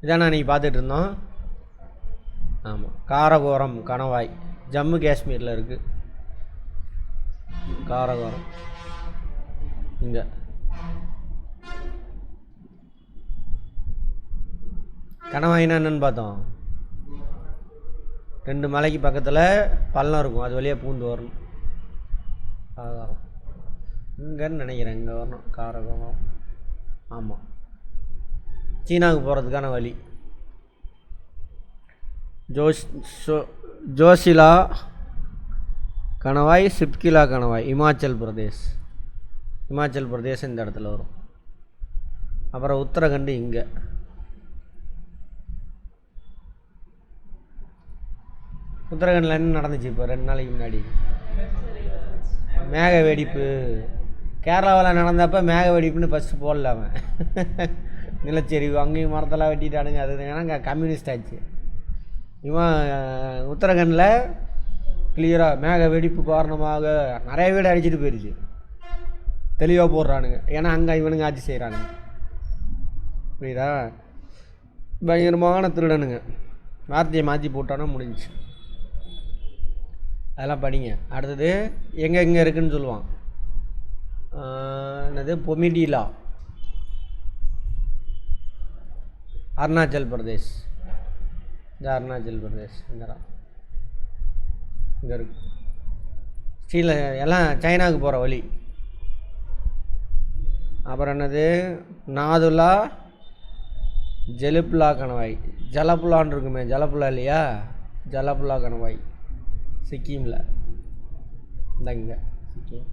இதான் நான் இன்றைக்கி பார்த்துட்டு இருந்தோம். ஆமாம், காரகோரம் கணவாய் ஜம்மு காஷ்மீரில் இருக்குது. காரகோரம் இங்கே கணவாய்னா என்னன்னு பார்த்தோம். 2 மலைக்கு பக்கத்தில் பள்ளம் இருக்கும், அது வழியாக பூந்து வரணும். காரகோரம் இங்கன்னு நினைக்கிறேன், இங்கே வரணும். காரகோரம் ஆமாம், சீனாவுக்கு போகிறதுக்கான வழி. ஜோஷிலா கணவாய், சிப்கிலா கணவாய் இமாச்சல் பிரதேஷ். இமாச்சல் பிரதேஷ் இந்த இடத்துல வரும். அப்புறம் உத்தரகண்ட் இங்கே. உத்தரகண்டில் என்ன நடந்துச்சு இப்போ 2 நாளைக்கு முன்னாடி? மேக வெடிப்பு. கேரளாவில் நடந்தப்போ மேக வெடிப்புன்னு ஃபஸ்ட்டு போடலாம. நிலச்சரிவு, அங்கேயும் மரத்தெல்லாம் வெட்டிட்டானுங்க. அது ஏன்னா கம்யூனிஸ்ட் ஆச்சு. இவன் உத்தரகண்டில் கிளியராக மேக வெடிப்பு காரணமாக நிறைய வீடு அடிச்சுட்டு போயிடுச்சு. தெளிவாக போடுறானுங்க, ஏன்னா அங்கே இவனுங்க ஆட்சி செய்கிறானுங்க. புரியுதா? பயங்கரமான திருடனுங்க. வார்த்தையை மாற்றி போட்டானா முடிஞ்சிச்சு. அதெல்லாம் படிங்க. அடுத்தது எங்கே இருக்குதுன்னு சொல்லுவான். என்னது? பொமிடிலா, அருணாச்சல் பிரதேஷ். இந்த அருணாச்சல் பிரதேஷ் இங்கே இருக்கு. ஸ்ரீல எல்லாம் சைனாவுக்கு போகிற வழி. அப்புறம் என்னது? நாதுலா ஜெலுப்புலா கணவாய். ஜலப்புலான்னு இருக்குமே, ஜலப்புலா இல்லையா? ஜலப்புலா கணவாய் சிக்கிமில். இங்கே சிக்கிம்.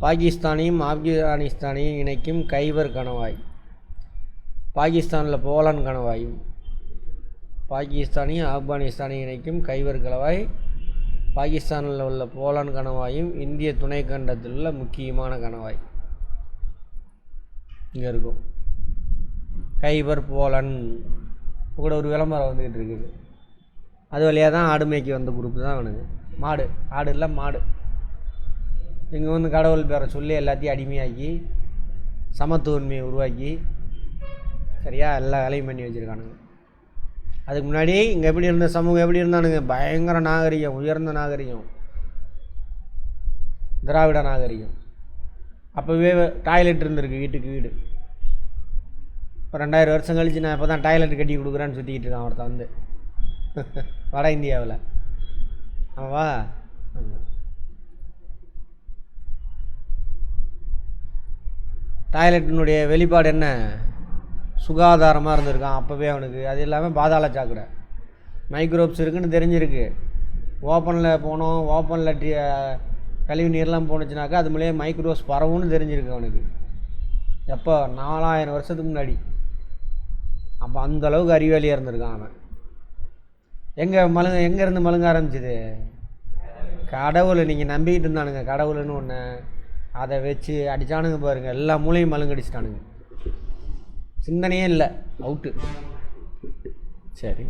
பாகிஸ்தானையும் ஆப்கானிஸ்தானையும் இணைக்கும் கைபர் கணவாய். பாகிஸ்தானில் போலன் கணவாயும், பாகிஸ்தானையும் ஆப்கானிஸ்தானையும் இணைக்கும் கைபர் கணவாய். பாகிஸ்தானில் உள்ள போலன் கணவாயும் இந்திய துணைக்கண்டத்தில் உள்ள முக்கியமான கணவாய் இங்கே இருக்கும். கைபர் போலன் கூட ஒரு விளம்பரம் வந்துக்கிட்டு இருக்குது. அது வழியாக தான் ஆடு மேய்க்கு வந்த குரூப்பு தான் அவனுக்கு. மாடு, ஆடு இல்லை மாடு. இங்கே வந்து கடவுள் பேரை சொல்லி எல்லாத்தையும் அடிமையாக்கி சமத்துவன்மையை உருவாக்கி சரியா எல்லா வேலையும் பண்ணி வச்சுருக்கானுங்க. அதுக்கு முன்னாடி இங்கே எப்படி இருந்த சமூகம் எப்படி இருந்தானுங்க? பயங்கர நாகரிகம், உயர்ந்த நாகரிகம், திராவிட நாகரிகம். அப்போவே டாய்லெட் இருந்திருக்கு வீட்டுக்கு வீடு. இப்போ 2000 வருஷம் கழிச்சு நான் இப்போ தான் டாய்லெட் கட்டி கொடுக்குறான்னு சுற்றிக்கிட்டு இருக்கான் ஒருத்தன் வந்து வட இந்தியாவில். ஆமாவா? டாய்லெட்டினுடைய வெளிப்பாடு என்ன? சுகாதாரமாக இருந்திருக்கான் அப்போவே அவனுக்கு. அது இல்லாமல் பாதாள சாக்கடை, மைக்ரோப்ஸ் இருக்குதுன்னு தெரிஞ்சிருக்கு. ஓப்பனில் போனோம், ஓப்பனில் கழிவு நீர்லாம் போணுச்சுனாக்கா அது மூலியம் மைக்ரோஸ் பரவுன்னு தெரிஞ்சிருக்கு அவனுக்கு. எப்போ? 4000 வருஷத்துக்கு முன்னாடி. அப்போ அந்தளவுக்கு அறிவாளியாக இருந்திருக்கான் அவன். எங்கேருந்து மழுங்க ஆரம்பிச்சிது? கடவுளை நீங்கள் நம்பிக்கிட்டு இருந்தானுங்க. கடவுள்னு ஒன்று அதை வச்சு அடித்தானுங்க பாருங்கள். எல்லா மூலையும் மழுங்கடிச்சிட்டானுங்க. சிந்தனையே இல்லை, அவுட்டு. சரி,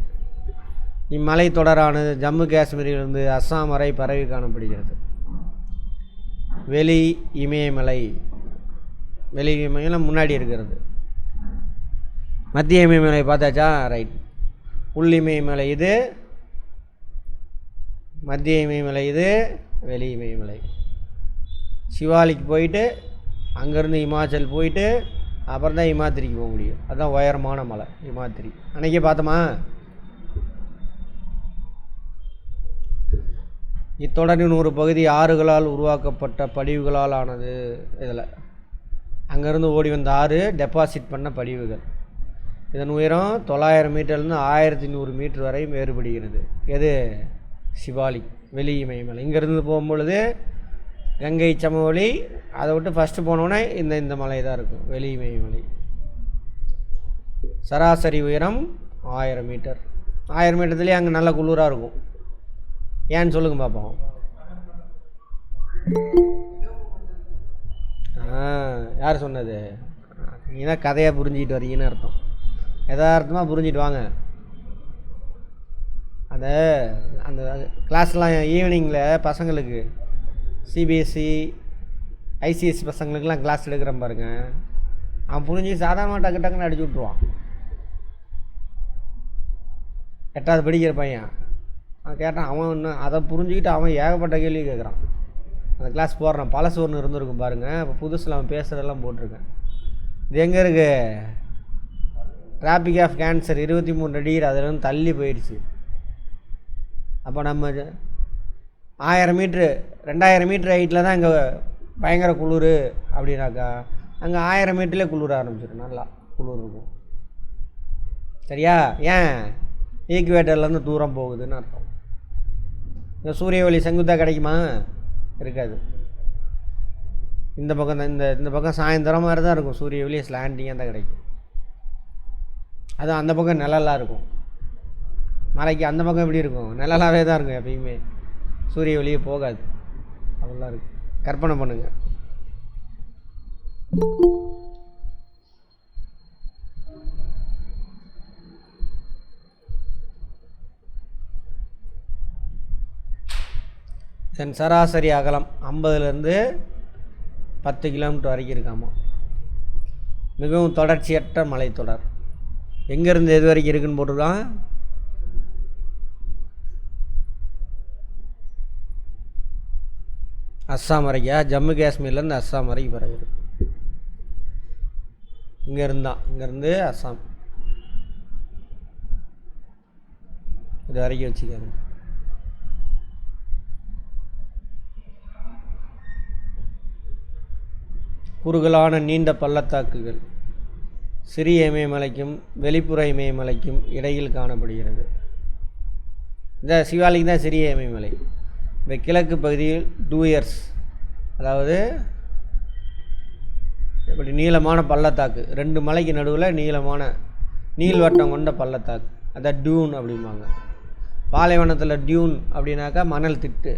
இம்மலை தொடரானது ஜம்மு காஷ்மீரிலிருந்து அஸ்ஸாம் வரை பரவி காணப்படுகிறது. வெளி இமயமலை. வெளி இமயமலை முன்னாடி இருக்கிறது. மத்திய இமயமலை பார்த்தாச்சா? ரைட். உள் இமயமலை இது, மத்திய இமயமலை இது, வெளி இமயமலை. சிவாலிக்கு போயிட்டு அங்கேருந்து இமாச்சல் போயிட்டு அப்புறம் தான் இமாத்திரிக்கு போக முடியும். அதுதான் உயரமான மலை இமாத்திரி. அன்றைக்கே பார்த்தோமா? இத்தொடரின் ஒரு பகுதி ஆறுகளால் உருவாக்கப்பட்ட படிவுகளால் ஆனது. இதில் அங்கேருந்து ஓடி வந்த ஆறு டெபாசிட் பண்ண படிவுகள். இதன் உயரம் 900 மீட்டர்லேருந்து 1100 மீட்டர் வரை வேறுபடுகிறது. எது? சிவாலிக், வெளி இமயமலை. இங்கேருந்து போகும்பொழுது கங்கை சமவெளி, அதை விட்டு ஃபஸ்ட்டு போனோன்னே இந்த மலை தான் இருக்கும், வெளி இமயமலை. சராசரி உயரம் 1000 மீட்டர். 1000 மீட்டர்லேயே அங்கே நல்ல குளிராக இருக்கும். ஏன்னு சொல்லுங்க பார்ப்போம். யார் சொன்னது? நீ தான் கதையாக புரிஞ்சிக்கிட்டு வரீங்கன்னு அர்த்தம். யதார்த்தமாக புரிஞ்சிட்டு வாங்க. அந்த அந்த கிளாஸ்லாம் ஈவினிங்கில் பசங்களுக்கு சிபிஎஸ்சி ஐசிஎஸ்சி பசங்களுக்கெலாம் கிளாஸ் எடுக்கிறேன் பாருங்கள். அவன் புரிஞ்சு சாதாரணமாக டக்கு டக்குன்னு அடிச்சு விட்ருவான். 8வது படிக்கிற பையன் அவன் கேட்டான். அவன் இன்னும் அதை புரிஞ்சுக்கிட்டு அவன் ஏகப்பட்ட கேள்வி கேட்குறான். அந்த கிளாஸ் போடுறான். பழசு ஒன்று இருந்திருக்கும் பாருங்கள். இப்போ புதுசில் அவன் பேசுகிறதெல்லாம் போட்டிருக்கேன். இது எங்கே இருக்குது? டிராபிக் ஆஃப் கேன்சர் 23 டிகிரி அதிலேருந்து தள்ளி போயிடுச்சு. அப்போ நம்ம 1000 மீட்ரு 2000 மீட்ரு ஹைட்டில் தான் இங்கே பயங்கர குளிர் அப்படின்னாக்கா, அங்கே 1000 மீட்டர்லேயே குளிர ஆரம்பிச்சிடும். நல்லா குளிர் இருக்கும். சரியா? ஏன்? ஈக்குவேட்டர்லேருந்து தூரம் போகுதுன்னு அர்த்தம். இந்த சூரிய ஒளி செங்குத்தாக கிடைக்குமா? இருக்காது. இந்த பக்கம் தான் இந்த பக்கம் சாயந்தரம் மாதிரி தான் இருக்கும். சூரிய ஒளி ஸ்லாண்டிங்காக தான் கிடைக்கும். அதுவும் அந்த பக்கம் நிழலாக இருக்கும். மலைக்கு அந்த பக்கம் எப்படி இருக்கும்? நிழலாகவே தான் இருக்கும். எப்பயுமே சூரிய ஒளியே போகாது. அதெல்லாம் இருக்குது. கற்பனை பண்ணுங்கள். இதன் சராசரி அகலம் 50லேருந்து 10 கிலோமீட்டர் வரைக்கும் இருக்காமா. மிகவும் தொடர்ச்சியற்ற மலைத்தொடர். எங்கேருந்து எது வரைக்கும் இருக்குன்னு போட்டிருக்கான். அஸ்ஸாம் வரைக்கும். ஜம்மு காஷ்மீர்லேருந்து அஸ்ஸாம் வரைக்கும் பிறகு இருக்கு. இங்கேருந்து அஸ்ஸாம் இது வரைக்கும் வச்சுக்காங்க. குறுகலான நீண்ட பள்ளத்தாக்குகள் சிறிய இமயமலைக்கும் வெளிப்புற இமயமலைக்கும் இடையில் காணப்படுகிறது. இந்த சிவாலிக் தான் சிறிய இமயமலை. இந்த கிழக்கு பகுதியில் டூயர்ஸ், அதாவது இப்படி நீளமான பள்ளத்தாக்கு, 2 மலைக்கு நடுவில் நீளமான நீள்வட்டம் கொண்ட பள்ளத்தாக்கு, அதான் டியூன் அப்படிம்பாங்க. பாலைவனத்தில் டியூன் அப்படின்னாக்கா மணல் திட்டு,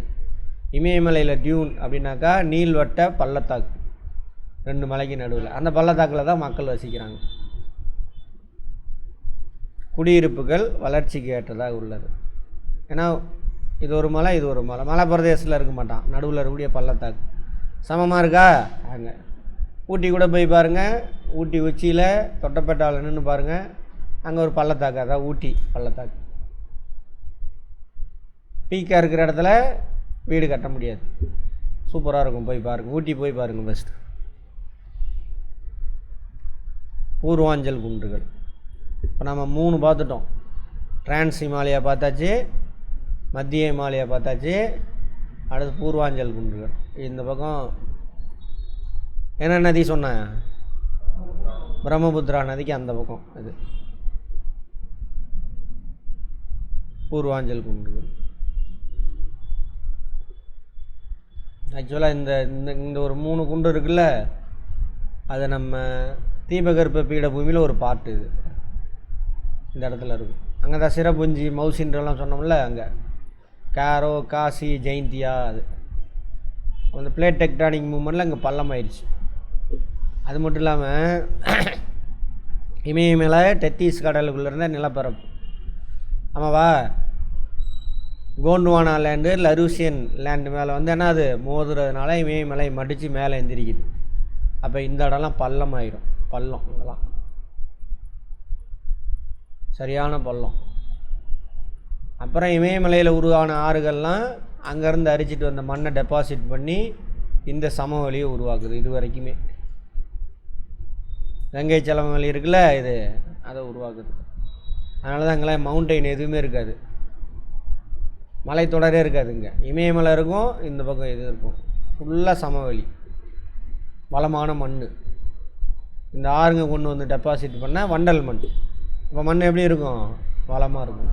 இமயமலையில் டியூன் அப்படின்னாக்கா நீள்வட்ட பள்ளத்தாக்கு, 2 மலைக்கு நடுவில். அந்த பள்ளத்தாக்கில் தான் மக்கள் வசிக்கிறாங்க. குடியிருப்புகள் வளர்ச்சிக்கு ஏற்றதாக உள்ளது. ஏன்னா இது ஒரு மலை, இது ஒரு மலை. மலை பிரதேசத்தில் இருக்க மாட்டான், நடுவில் இருக்கக்கூடிய பள்ளத்தாக்கு. சமமாக இருக்கா? அங்கே ஊட்டி கூட போய் பாருங்கள். ஊட்டி உச்சியில் தொட்டப்பேட்டாவில் நின்று பாருங்கள். அங்கே ஒரு பள்ளத்தாக்கு, அதான் ஊட்டி பள்ளத்தாக்கு. பீக்காக இருக்கிற இடத்துல வீடு கட்ட முடியாது. சூப்பராக இருக்கும், போய் பாருங்கள். ஊட்டி போய் பாருங்கள் பெஸ்ட்டு. பூர்வாஞ்சல் குன்றுகள். இப்போ நம்ம 3 பார்த்துட்டோம். டிரான்ஸ் ஹிமாலயா பார்த்தாச்சு, மத்திய ஹிமாலயா பார்த்தாச்சு, அடுத்து பூர்வாஞ்சல் குன்றுகள். இந்த பக்கம் என்ன நதி சொன்னேன்? பிரம்மபுத்திரா நதிக்கு அந்த பக்கம் இது பூர்வாஞ்சல் குன்றுகள். ஆக்சுவலாக இந்த ஒரு 3 குன்று இருக்குல்ல, அது நம்ம தீபகற்ப பீடபூமியில் ஒரு பார்ட்டு. இது இந்த இடத்துல இருக்கும். அங்கே தான் சிரபுஞ்சி மவுசின்றெல்லாம் சொன்னோம்ல, அங்கே கேரோ காசி ஜெயந்தியா, அது அந்த பிளேட் டெக்டானிக் மூமெண்ட்டில் அங்கே பள்ளமாயிடுச்சு. அது மட்டும் இல்லாமல் இமயமலை டெத்தீஸ் கடலுக்குள்ளே இருந்த நிலப்பரப்பு. ஆமாவா? கோண்ட்வானா லேண்டு லரூசியன் லேண்டு மேலே வந்து என்ன அது மோதுறதுனால இமயமலை மடித்து மேலே எந்திரிக்குது. அப்போ இந்த இடம்லாம் பள்ளமாயிடும். பள்ளம் இதெல்லாம் சரியான பள்ளம். அப்புறம் இமயமலையில் உருவான ஆறுகள்லாம் அங்கேருந்து அரிச்சிட்டு வந்த மண்ணை டெபாசிட் பண்ணி இந்த சமவெளியை உருவாக்குது. இது வரைக்குமே கங்கை சமவெளி இருக்குல்ல, இது அதை உருவாக்குது. அதனால தான் அங்கெல்லாம் மவுண்டெயின் எதுவுமே இருக்காது, மலைத்தொடரே இருக்காதுங்க. இமயமலை இருக்கும், இந்த பக்கம் இது இருக்கும், ஃபுல்லாக சமவெளி, வளமான மண். இந்த ஆறுங்க கொண்டு வந்து டெபாசிட் பண்ணால் வண்டல் மண். இப்போ மண் எப்படி இருக்கும்? வளமாக இருக்கும்.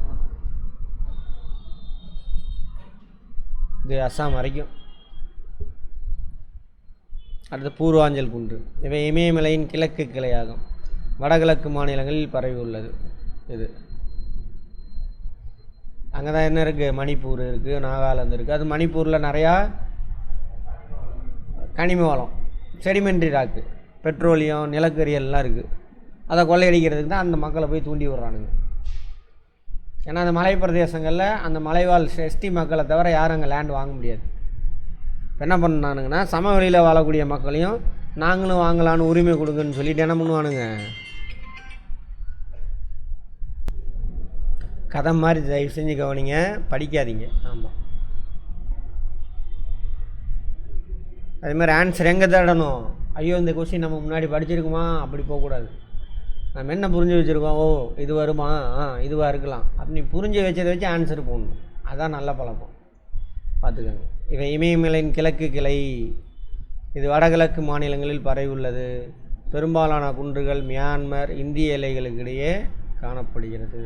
இது அஸ்ஸாம் வரைக்கும். அடுத்து பூர்வாஞ்சல் குன்று. இவை இமயமலையின் கிழக்கு கிளையாகும். வடகிழக்கு மாநிலங்களில் பரவி உள்ளது. இது அங்கே தான் என்ன இருக்குது? மணிப்பூர் இருக்குது, நாகாலாந்து இருக்குது. அது மணிப்பூரில் நிறையா கனிம வளம், செடிமெண்ட்ரி ராக்கு, பெட்ரோலியம், நிலக்கரியெல்லாம் இருக்குது. அதை கொள்ளையடிக்கிறதுக்கு தான் அந்த மக்களை போய் தூண்டி விட்றானுங்க. ஏன்னா அந்த மலை பிரதேசங்களில் அந்த மலைவாழ் எஸ்டி மக்களை தவிர யாரும் அங்கே லேண்ட் வாங்க முடியாது. இப்போ என்ன பண்ணானுங்கன்னா சமவெளியில் வாழக்கூடிய மக்களையும் நாங்களும் வாங்கலான்னு உரிமை கொடுங்கன்னு சொல்லிட்டு என்ன பண்ணுவானுங்க, கதை மாதிரி தயவு செஞ்சு கவனிங்க, படிக்காதீங்க. ஆமாம், அதே மாதிரி ஆன்சர் எங்கே தேடணும், ஐயோ இந்த கொஸ்டின் நம்ம முன்னாடி படிச்சிருக்குமா அப்படி போகக்கூடாது. நம்ம என்ன புரிஞ்சு வச்சுருக்கோம், ஓ இது வருமா, இதுவாக இருக்கலாம் அப்படி புரிஞ்சு வச்சதை வச்சு ஆன்சர் போடணும். அதுதான் நல்ல பழக்கம், பார்த்துக்கோங்க. இவை இமயமலையின் கிழக்கு கிளை, இது வடகிழக்கு மாநிலங்களில் பரவி உள்ளது. பெரும்பாலான குன்றுகள் மியான்மர் இந்திய எல்லைகளுக்கு இடையே காணப்படுகிறது.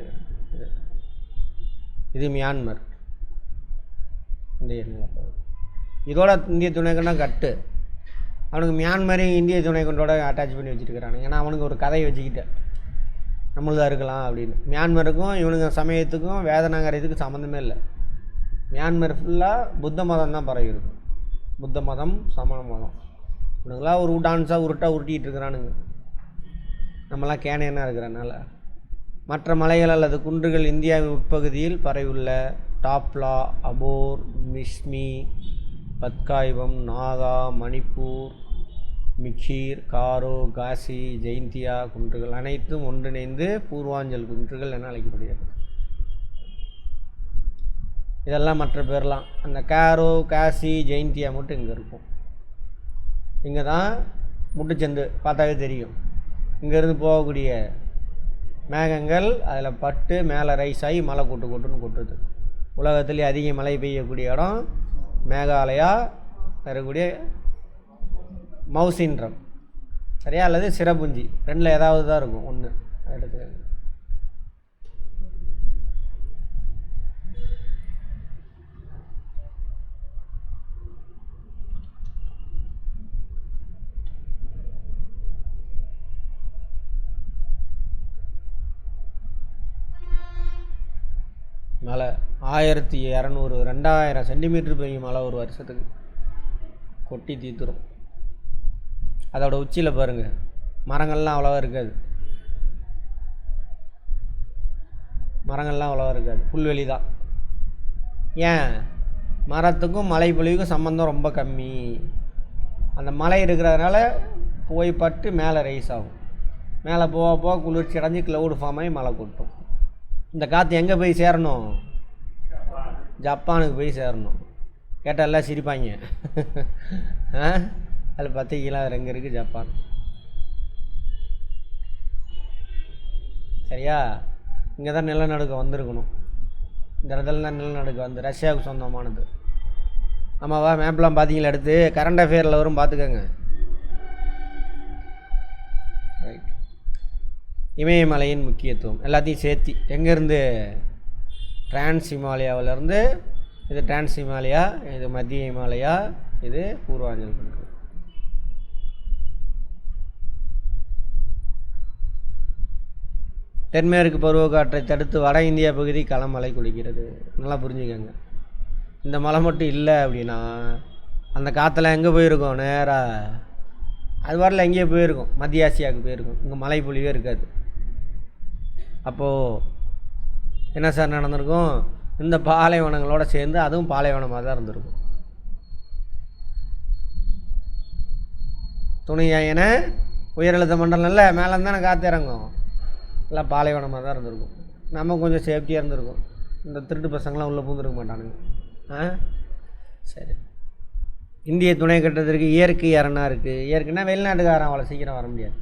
இது மியான்மர் இந்திய நிலப்பரப்பு. இதோட இந்திய துணைக்கண்டம் கட்டு. அவனுக்கு மியான்மரையும் இந்திய துணைக்கண்டோட அட்டாச் பண்ணி வச்சுருக்கிறானு. ஏன்னா அவனுக்கு ஒரு கதையை வச்சுக்கிட்ட நம்மளதாக இருக்கலாம் அப்படின்னு. மியான்மருக்கும் இவனுங்க சமயத்துக்கும் வேதநாகரத்துக்கும் சம்மந்தமே இல்லை. மியான்மர் ஃபுல்லாக புத்த மதம் தான் பரவி இருக்கும். புத்த மதம், சமண மதம். இவனுங்களாம் ஒரு டான்ஸாக உருட்டிகிட்டு இருக்கிறானுங்க. நம்மளாம் கேனையனாக இருக்கிறனால. மற்ற மலைகள் அல்லது குன்றுகள் இந்தியாவின் உட்பகுதியில் பரவியுள்ள டாப்லா, அபோர், மிஷ்மி, பத்காய்வம், நாகா, மணிப்பூர், மிக்கீர், காரோ, காசி, ஜெயந்தியா குன்றுகள் அனைத்தும் ஒன்றிணைந்து பூர்வாஞ்சல் குன்றுகள் என அழைக்கப்படுகிறது. இதெல்லாம் மற்ற பேர்லாம். அந்த காரோ, காசி, ஜெயந்தியா மட்டும் இங்கே இருக்கும். இங்கே தான் முட்டுச்சந்து பார்த்தாவே தெரியும். இங்கேருந்து போகக்கூடிய மேகங்கள் அதில் பட்டு மேலே ரைஸ் ஆகி மழை கொட்டுன்னு கொட்டுது. உலகத்துலேயே அதிக மழை பெய்யக்கூடிய இடம் மேகாலயா இருக்கக்கூடிய மவுசின்றம், சரியா, அல்லது சிரபுஞ்சி, ரெண்டில் ஏதாவது தான் இருக்கும் ஒன்று எடுத்து. மழை 1200 2000 சென்டிமீட்டர் பெய்யும் மழை ஒரு வருஷத்துக்கு கொட்டி தீத்துரும். அதோட உச்சியில் பாருங்கள், மரங்கள்லாம் அவ்வளோவா இருக்காது. புல்வெளி தான். ஏன், மரத்துக்கும் மழை பொழிவுக்கும் சம்மந்தம் ரொம்ப கம்மி. அந்த மழை இருக்கிறதுனால போய் பட்டு மேலே ரைஸ் ஆகும். மேலே போக குளிர்ச்சி அடைஞ்சு க்ளவுடு ஃபார்ம் ஆகி மழை கொட்டும். இந்த காற்று எங்கே போய் சேரணும், ஜப்பானுக்கு போய் சேரணும். கேட்டால் எல்லாம் சிரிப்பாங்க. அதில் 10 கிலோ எங்கே இருக்குது ஜப்பான், சரியா. இங்கே தான் நிலநடுக்கம் வந்திருக்கணும். இந்த இடத்துல தான் நிலநடுக்கம் வந்து ரஷ்யாவுக்கு சொந்தமானது. ஆமாவா, மேப்லாம் பார்த்தீங்களா, எடுத்து கரண்ட் அஃபேரில் வரும் பார்த்துக்கோங்க. ரைட், இமயமலையின் முக்கியத்துவம் எல்லாத்தையும் சேர்த்தி எங்கேருந்து, டிரான்ஸ் ஹிமாலயாவிலேருந்து, இது டிரான்ஸ் ஹிமாலயா, இது மத்திய ஹிமாலயா, இது பூர்வாஞ்சல் குன்று. தென்மேற்கு பருவக்காற்றை தடுத்து வட இந்தியா பகுதி களமழை குளிக்கிறது. நல்லா புரிஞ்சுக்கோங்க. இந்த மலை மட்டும் இல்லை அப்படின்னா அந்த காற்றெல்லாம் எங்கே போயிருக்கோம், நேராக அது வரல எங்கேயோ போயிருக்கும், மத்திய ஆசியாவுக்கு போயிருக்கும். இங்கே மழை பொழிவே இருக்காது. அப்போது என்ன சார் நடந்திருக்கும், இந்த பாலைவனங்களோடு சேர்ந்து அதுவும் பாலைவனமாக தான் இருந்திருக்கும். துணையான உயரழுத்த மண்டலம் இல்லை, மேலே தானே காற்று இறங்கும், எல்லாம் பாலைவனமாக தான் இருந்திருக்கும். நம்ம கொஞ்சம் சேஃப்டியாக இருந்திருக்கும். இந்த திருட்டு பசங்களாம் உள்ளே பூந்துருக்க மாட்டானுங்க. சரி, இந்திய துணை கட்டத்திற்கு இயற்கை அரணாக இருக்குது. இயற்கைனா வெளிநாட்டுக்காரன் அவ்வளோ சீக்கிரம் வர முடியாது.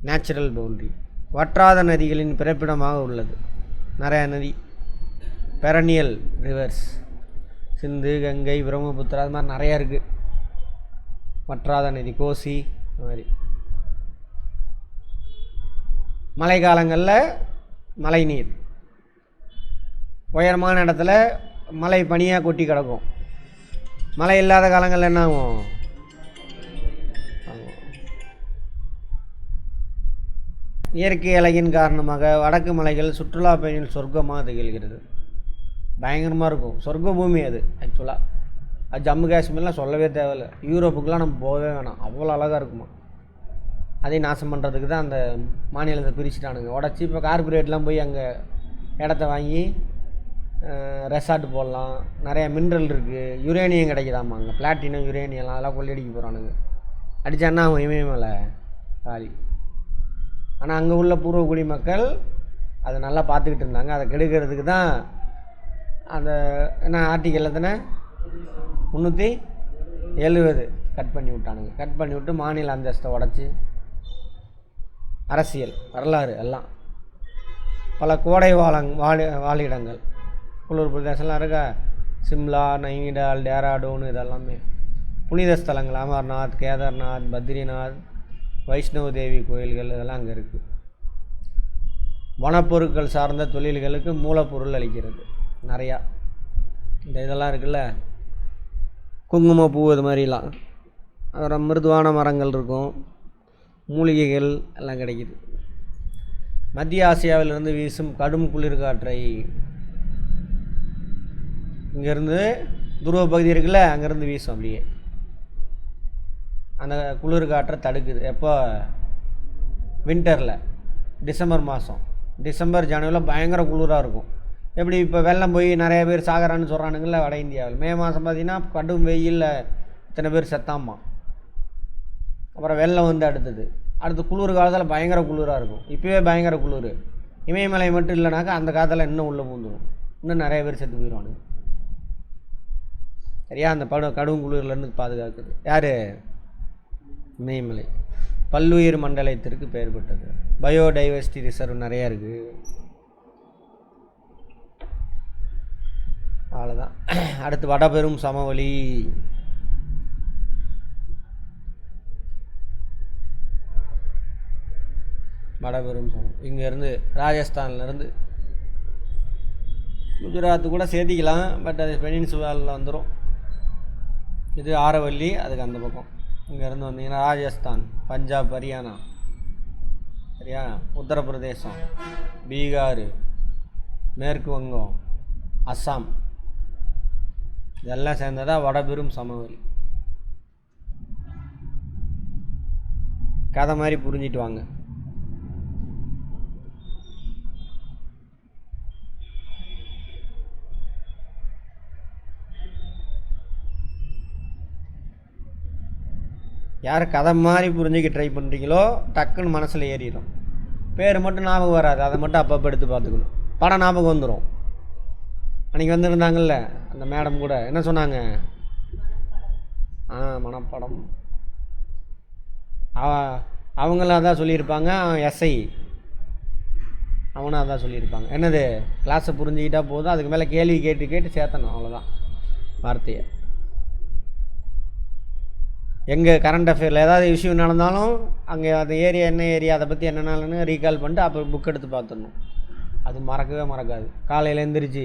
நேச்சுரல் பவுண்ட்ரி வற்றாத நதிகளின் பிறப்பிடமாக உள்ளது. நிறையா நதி, பெரனியல் ரிவர்ஸ், சிந்து, கங்கை, பிரம்மபுத்திரா, அது மாதிரி நிறையா இருக்குது. வற்றாத நதி கோசி, அது மாதிரி. மழை காலங்களில் மழை நீர் உயரமான இடத்துல மழை பனியாக கொட்டி கிடக்கும். மழை இல்லாத காலங்களில் என்ன ஆகும், இயற்கை அழகின் காரணமாக வடக்கு மலைகள் சுற்றுலா பயணிகள் சொர்க்கமாக திகழ்கிறது. பயங்கரமாக இருக்கும், சொர்க்க பூமி அது. ஆக்சுவலாக அது ஜம்மு காஷ்மீர்லாம் சொல்லவே தேவையில்லை. யூரோப்புக்கெலாம் நம்ம போகவே வேணாம், அவ்வளோ அழகாக இருக்குமா. அதையும் நாசம் பண்ணுறதுக்கு தான் அந்த மாநிலத்தை பிரிச்சுட்டானுங்க, உடச்சி. இப்போ கார்பரேட்லாம் போய் அங்கே இடத்த வாங்கி ரெசார்ட் போடலாம். நிறையா மினரல் இருக்குது, யுரேனியம் கிடைக்குதாமா அங்கே, பிளாட்டினம் யுரேனியம்லாம் அதெல்லாம் கொள்ளையடிக்க போகிறானுங்க. அடித்தான்னா அவன் இமயமலை காலி. ஆனால் அங்கே உள்ள பூர்வகுடி மக்கள் அதை நல்லா பார்த்துக்கிட்டு இருந்தாங்க. அதை கெடுக்கிறதுக்கு தான் அந்த என்ன ஆர்டிக்கல் எத்தனை 370 கட் பண்ணி விட்டானுங்க. கட் பண்ணி விட்டு மாநில அந்தஸ்தை உடச்சி அரசியல் வரலாறு எல்லாம் பல கோடை வாழிடங்கள் குளிர் பிரதேசம்லாம் இருக்கா, சிம்லா, நைனிடால், டேராடூன், இதெல்லாமே புனித ஸ்தலங்கள். அமர்நாத், கேதார்நாத், பத்ரிநாத், வைஷ்ணவ தேவி கோயில்கள் இதெல்லாம் அங்கே இருக்குது. வனப்பொருட்கள் சார்ந்த தொழில்களுக்கு மூலப்பொருள் அளிக்கிறது நிறையா. இந்த இதெல்லாம் இருக்குல்ல, குங்குமப்பூ இது மாதிரிலாம், அப்புறம் மிருதுவான மரங்கள் இருக்கும், மூலிகைகள் எல்லாம் கிடைக்கிது. மத்திய ஆசியாவிலிருந்து வீசும் கடும் குளிர்காற்றை இங்கேருந்து துருவ பகுதி இருக்குல்ல, அங்கேருந்து வீசும். அப்படியே அந்த குளிர்காற்றை தடுக்குது. எப்போ? வின்டரில், டிசம்பர் மாதம், டிசம்பர் ஜனவரியில் பயங்கர குளிராக இருக்கும். எப்படி இப்போ வெள்ளம் போய் நிறைய பேர் சாகரான்னு சொல்கிறானுங்கள வட இந்தியாவில். மே மாதம் பார்த்திங்கன்னா கடும் வெயிலில் இத்தனை பேர் செத்தாமா. அப்புறம் வெள்ளம் வந்து அடுத்து குளிர் காலத்தில் பயங்கர குளிராக இருக்கும். இப்போவே பயங்கர குளிர். இமயமலை மட்டும் இல்லைனாக்கா அந்த காலத்தில் இன்னும் உள்ளே பூந்துடும், இன்னும் நிறைய பேர் செத்து போயிடுவானுங்க. சரியா? அந்த கடும் குளிர்லேருந்து பாதுகாக்குது யார்? இமயமலை. பல்லுயிர் மண்டலத்திற்கு பெயர் பெற்றது. பயோடைவர்சிட்டி ரிசர்வ் நிறையா இருக்குது. அவ்வளோதான். அடுத்து வடபெரும் சமவெளி. வடபெரும் சமவெளி இங்கேருந்து ராஜஸ்தான்லேருந்து குஜராத்து கூட சேர்த்திக்கலாம், பட் அது பெனின்சுலாவில் வந்துடும். இது ஆரவல்லி, அதுக்கு அந்த பக்கம். இங்கேருந்து வந்தீங்கன்னா ராஜஸ்தான், பஞ்சாப், ஹரியானா, சரியா, உத்தரப்பிரதேசம், பீகார், மேற்கு வங்கம், அஸ்ஸாம், இதெல்லாம் சேர்ந்ததாக வடபெரும் சமவெளி. கதை மாதிரி புரிஞ்சிட்டு வாங்க. யார் கதை மாதிரி புரிஞ்சிக்க ட்ரை பண்ணுறீங்களோ டக்குன்னு மனசில் ஏறிடும். பேர் மட்டும் ஞாபகம் வராது, அதை மட்டும் அப்பப்போ எடுத்து பார்த்துக்கணும். படம் ஞாபகம் வந்துடும். அன்றைக்கி வந்துருந்தாங்கல்ல அந்த மேடம் கூட என்ன சொன்னாங்க? மனப்படம். அவங்களும் அதான் சொல்லியிருப்பாங்க. எஸ்ஐ அவனும் அதான் சொல்லியிருப்பாங்க. என்னது, கிளாஸை புரிஞ்சுக்கிட்டா போதும், அதுக்கு மேலே கேள்வி கேட்டு சேர்த்தணும், அவ்வளோதான் வார்த்தையை. எங்கே கரண்ட் அஃபேரில் ஏதாவது இஷ்யூ நடந்தாலும் அங்கே அந்த ஏரியா என்ன ஏரியா, அதை பற்றி என்னென்னு ரீகால் பண்ணிட்டு அப்புறம் புக் எடுத்து பார்த்துடணும். அது மறக்கவே மறக்காது. காலையில் எழுந்திரிச்சு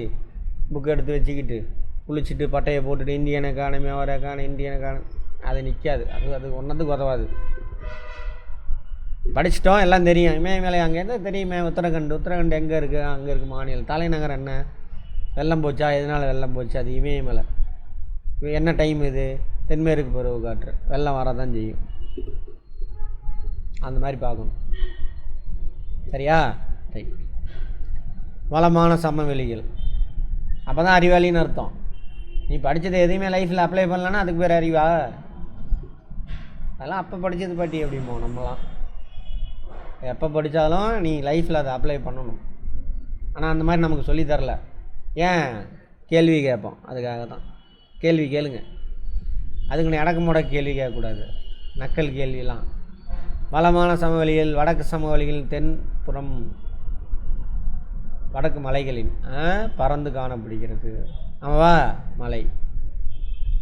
புக் எடுத்து வச்சுக்கிட்டு குளிச்சுட்டு பட்டையை போட்டுட்டு இந்தியன் எக்கானமி, அவர் எக்கானமி, இந்தியன் எக்கானமி, அது நிற்காது. அது ஒன்றதுக்கு உதவாது. படிச்சிட்டோம், எல்லாம் தெரியும். இமயமலை அங்கேருந்து தெரியுமே. உத்தரகண்ட் எங்கே இருக்குது? அங்கே இருக்குது மாநிலம். தலைநகர் என்ன? வெள்ளம் போச்சா? எதனால் வெள்ளம் போச்சு? அது இமயமலை. என்ன டைம் இது? தென்மேற்கு பருவ காற்று. வெள்ளம் வரதான் செய்யும். அந்த மாதிரி பார்க்கணும். சரியா? ரைட். வளமான சமவெளிகள். அப்போ தான் அறிவாளின்னு அர்த்தம். நீ படித்தது எதையுமே லைஃப்பில் அப்ளை பண்ணலன்னா அதுக்கு பேர் அறிவா? அதெல்லாம் அப்போ படித்தது பாட்டி அப்படிமோ. நம்மலாம் எப்போ படித்தாலும் நீ லைஃப்பில் அதை அப்ளை பண்ணணும். ஆனால் அந்த மாதிரி நமக்கு சொல்லித்தரல. ஏன்? கேள்வி கேட்போம். அதுக்காக தான் கேள்வி கேளுங்க. அதுக்கு அடக்குமுட கேள்வி கேட்கக்கூடாது, நக்கல் கேள்வியெல்லாம். வளமான சமவெளிகள், வடக்கு சமவெளிகளின் தென்புறம் வடக்கு மலைகளின் பறந்து காணப்படுகிறது. ஆமாவா? மலை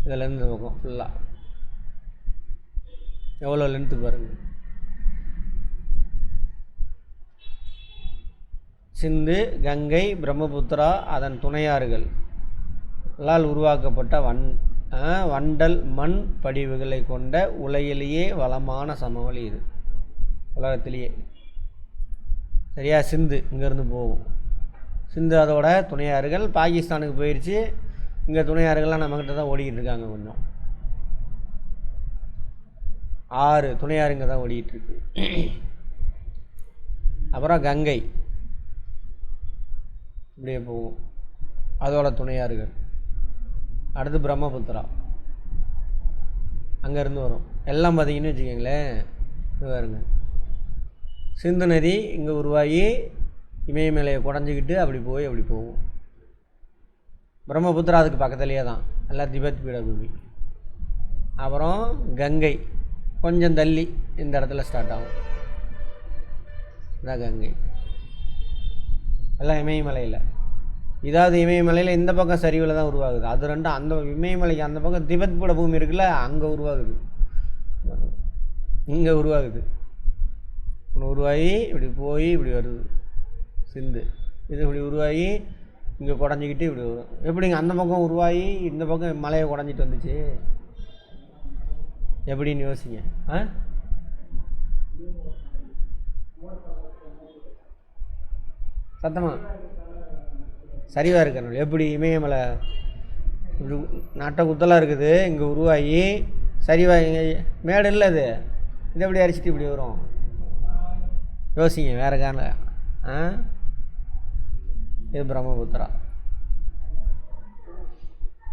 இதிலேருந்து பக்கம் ஃபுல்லாக எவ்வளோ லென்த்து பாருங்கள். சிந்து, கங்கை, பிரம்மபுத்திரா, அதன் துணையாறுகள் உருவாக்கப்பட்ட வண்டல் மண் படிவுகளை கொண்ட உலகிலேயே வளமான சமவெளி இது, உலகத்திலேயே. சரியா? சிந்து இங்கேருந்து போகும். சிந்து அதோட துணையாறுகள் பாகிஸ்தானுக்கு போயிடுச்சு. இங்கே துணையாறுகள்லாம் நம்மக்கிட்ட தான் ஓடிக்கிட்டு இருக்காங்க. கொஞ்சம் 6 துணையாறு இங்கே தான் ஓடிக்கிட்டு இருக்கு. அப்புறம் கங்கை இப்படியே போகும், அதோட துணையாறுகள். அடுத்து பிரம்மபுத்திரா அங்கேருந்து வரும். எல்லாம் பார்த்தீங்கன்னு வச்சுக்கோங்களேன். இது பாருங்க, சிந்து நதி இங்கே உருவாகி இமயமலையை குடஞ்சிக்கிட்டு அப்படி போய் அப்படி போகும். பிரம்மபுத்திரா அதுக்கு பக்கத்துலேயே தான், எல்லாம் திபெத் பீடபூமி. அப்புறம் கங்கை கொஞ்சம் தள்ளி இந்த இடத்துல ஸ்டார்ட் ஆகும். இதான் கங்கை. எல்லாம் இமயமலையில். இதாவது இமயமலையில் இந்த பக்கம் சரிவில் தான் உருவாகுது. அது ரெண்டும் அந்த இமயமலைக்கு அந்த பக்கம் திபெத் பீடபூமி இருக்குல்ல, அங்கே உருவாகுது, இங்கே உருவாகுது. உருவாகி இப்படி போய் இப்படி வருது சிந்து. இது இப்படி உருவாகி இங்கே குடஞ்சிக்கிட்டு இப்படி வரும். எப்படிங்க அந்த பக்கம் உருவாகி இந்த பக்கம் மலையை குடஞ்சிட்டு வந்துச்சு? எப்படின்னு யோசிங்க. சத்தமா சரிவாக இருக்கணும். எப்படி இமயமலை இப்படி நாட்டை குத்தலாக இருக்குது, இங்கே உருவாகி சரிவாக இங்கே மேடு இல்லை, இது இது எப்படி அரிச்சிட்டு இப்படி வரும்? யோசிங்க வேறு காரணம். இது பிரம்மபுத்திரா.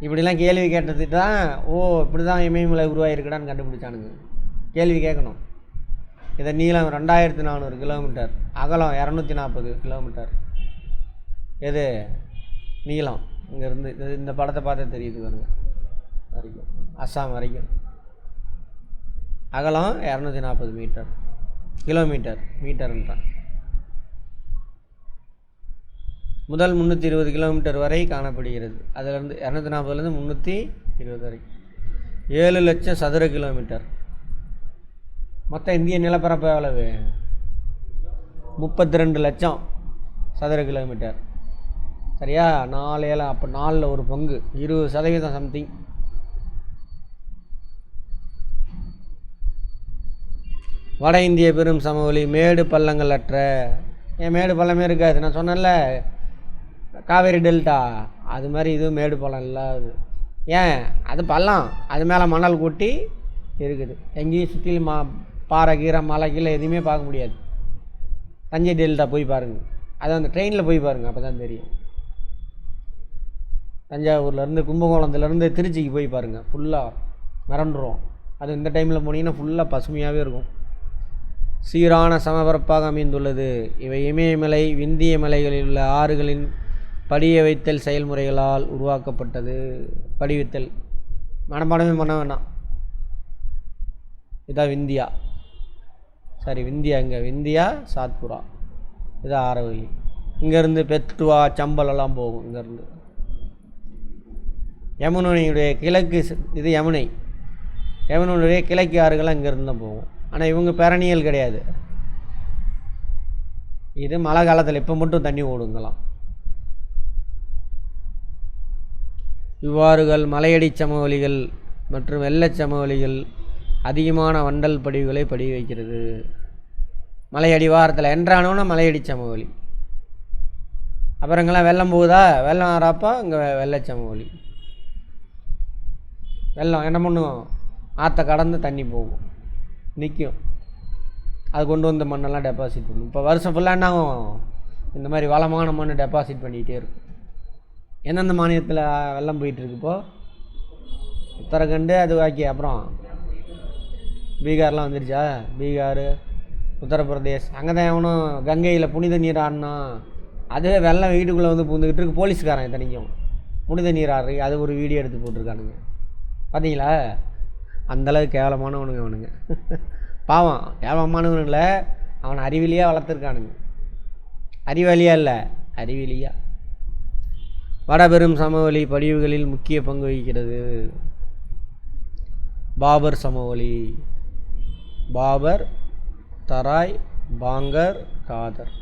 இப்படிலாம் கேள்வி கேட்டதுக்கு தான் இப்படி தான் இமயமலை உருவாகிருக்கடான்னு கண்டுபிடிச்சானுங்க. கேள்வி கேட்கணும். இதை நீளம் 2400 கிலோமீட்டர், அகலம் 240 கிலோமீட்டர். எது நீளம் இங்கேருந்து இந்த படத்தை பார்த்தா தெரியுது பாருங்க, வரைக்கும் அஸ்ஸாம் வரைக்கும். அகலம் 240 கிலோமீட்டர், மீட்டர்ன்றான். முதல் 320 கிலோமீட்டர் வரை காணப்படுகிறது. அதிலிருந்து 240லேருந்து 320 வரைக்கும் 7 லட்சம் சதுர கிலோமீட்டர். மொத்தம் இந்திய நிலப்பரப்பு எவ்வளவு? 32 லட்சம் சதுர கிலோமீட்டர். சரியா? 4 அப்போ 4ல் ஒரு பங்கு, 20% சம்திங். வட இந்திய பெரும் சமவெளி மேடு பள்ளங்கள் அற்ற. ஏன் மேடு பள்ளமே இருக்காது? நான் சொன்னேன்ல காவேரி டெல்டா, அது மாதிரி இது மேடு பள்ளம் இல்லாது. ஏன்? அது பள்ளம், அது மேலே மணல் கொட்டி இருக்குது. எங்கேயும் சுற்றிலும் பாறை கீரை மலை கீழே எதுவுமே பார்க்க முடியாது. தஞ்சை டெல்டா போய் பாருங்கள், அது அந்த ட்ரெயினில் போய் பாருங்கள், அப்போ தான் தெரியும். தஞ்சாவூர்லேருந்து கும்பகோணத்துலேருந்து திருச்சிக்கு போய் பாருங்கள், ஃபுல்லாக மிரண்டுரும். அது இந்த டைமில் போனீங்கன்னா ஃபுல்லாக பசுமையாகவே இருக்கும். சீரான சமபரப்பாக அமைந்துள்ளது. இவை இமயமலை விந்திய மலைகளில் உள்ள ஆறுகளின் படிய வைத்தல் செயல்முறைகளால் உருவாக்கப்பட்டது. படிவித்தல் மனப்பாடமே பண்ண வேண்டாம். இதான் விந்தியா. சரி, விந்தியா இங்கே விந்தியா சாத்புரா, இதான் ஆரவல்லி. இங்கேருந்து பெத்துவா சம்பலெல்லாம் போகும். இங்கேருந்து யமுனையுடைய கிழக்கு, இது யமுனை, யமுனையுடைய கிழக்கு ஆறுகள்லாம் இங்கேருந்து தான் போகும். ஆனால் இவங்க பெரணியல் கிடையாது. இது மழை காலத்தில் இப்போ மட்டும் தண்ணி ஓடுங்கலாம். இவ்வாறுகள் மலையடி சமவெளிகள் மற்றும் வெள்ளச் சமவெளிகள் அதிகமான வண்டல் படிவுகளை படிய வைக்கிறது. மலையடி வாரத்தில் என்றானோன்னா மலையடி சமவெளி. அப்புறம் இங்கெல்லாம் வெள்ளம் போகுதா, வெள்ளம் ஆறப்போ இங்கே வெள்ளச் சமவெளி. வெள்ளம் என்ன பண்ணுவோம்? ஆற்றை கடந்து தண்ணி போகும், நிற்கும். அது கொண்டு வந்த மண்ணெல்லாம் டெபாசிட் பண்ணும். இப்போ வருஷம் ஃபுல்லாக என்ன ஆகும்? இந்த மாதிரி வளமான மண் டெபாசிட் பண்ணிக்கிட்டே இருக்கும். எந்தெந்த மாநிலத்தில் வெள்ளம் போயிட்டுருக்கு? இப்போது உத்தரகண்டு, அது வாக்கி, அப்புறம் பீகார்லாம் வந்துருச்சா? பீகார், உத்தரப்பிரதேஷ், அங்கே தான் எவனும் கங்கையில் புனித நீர் ஆடினா அதுவே வெள்ளம் வீட்டுக்குள்ளே வந்து பூந்துக்கிட்டு இருக்கு. போலீஸ்காரன் இத்தனைக்கும் புனித நீர் ஆடுறி, அது ஒரு வீடியோ எடுத்து போட்டிருக்கானுங்க. பார்த்தீங்களா? அந்தளவுக்கு கேவலமானவனுங்க அவனுங்க. பாவம், கேவலமானவனுங்கள அவனை அறிவிலியாக வளர்த்துருக்கானுங்க. அறிவாளியா இல்லை, அறிவிலியா. வடபெரும் சமவெளி படிவுகளில் முக்கிய பங்கு வகிக்கிறது. பாபர் சமவெளி, பாபர், தராய், பாங்கர், காதர்.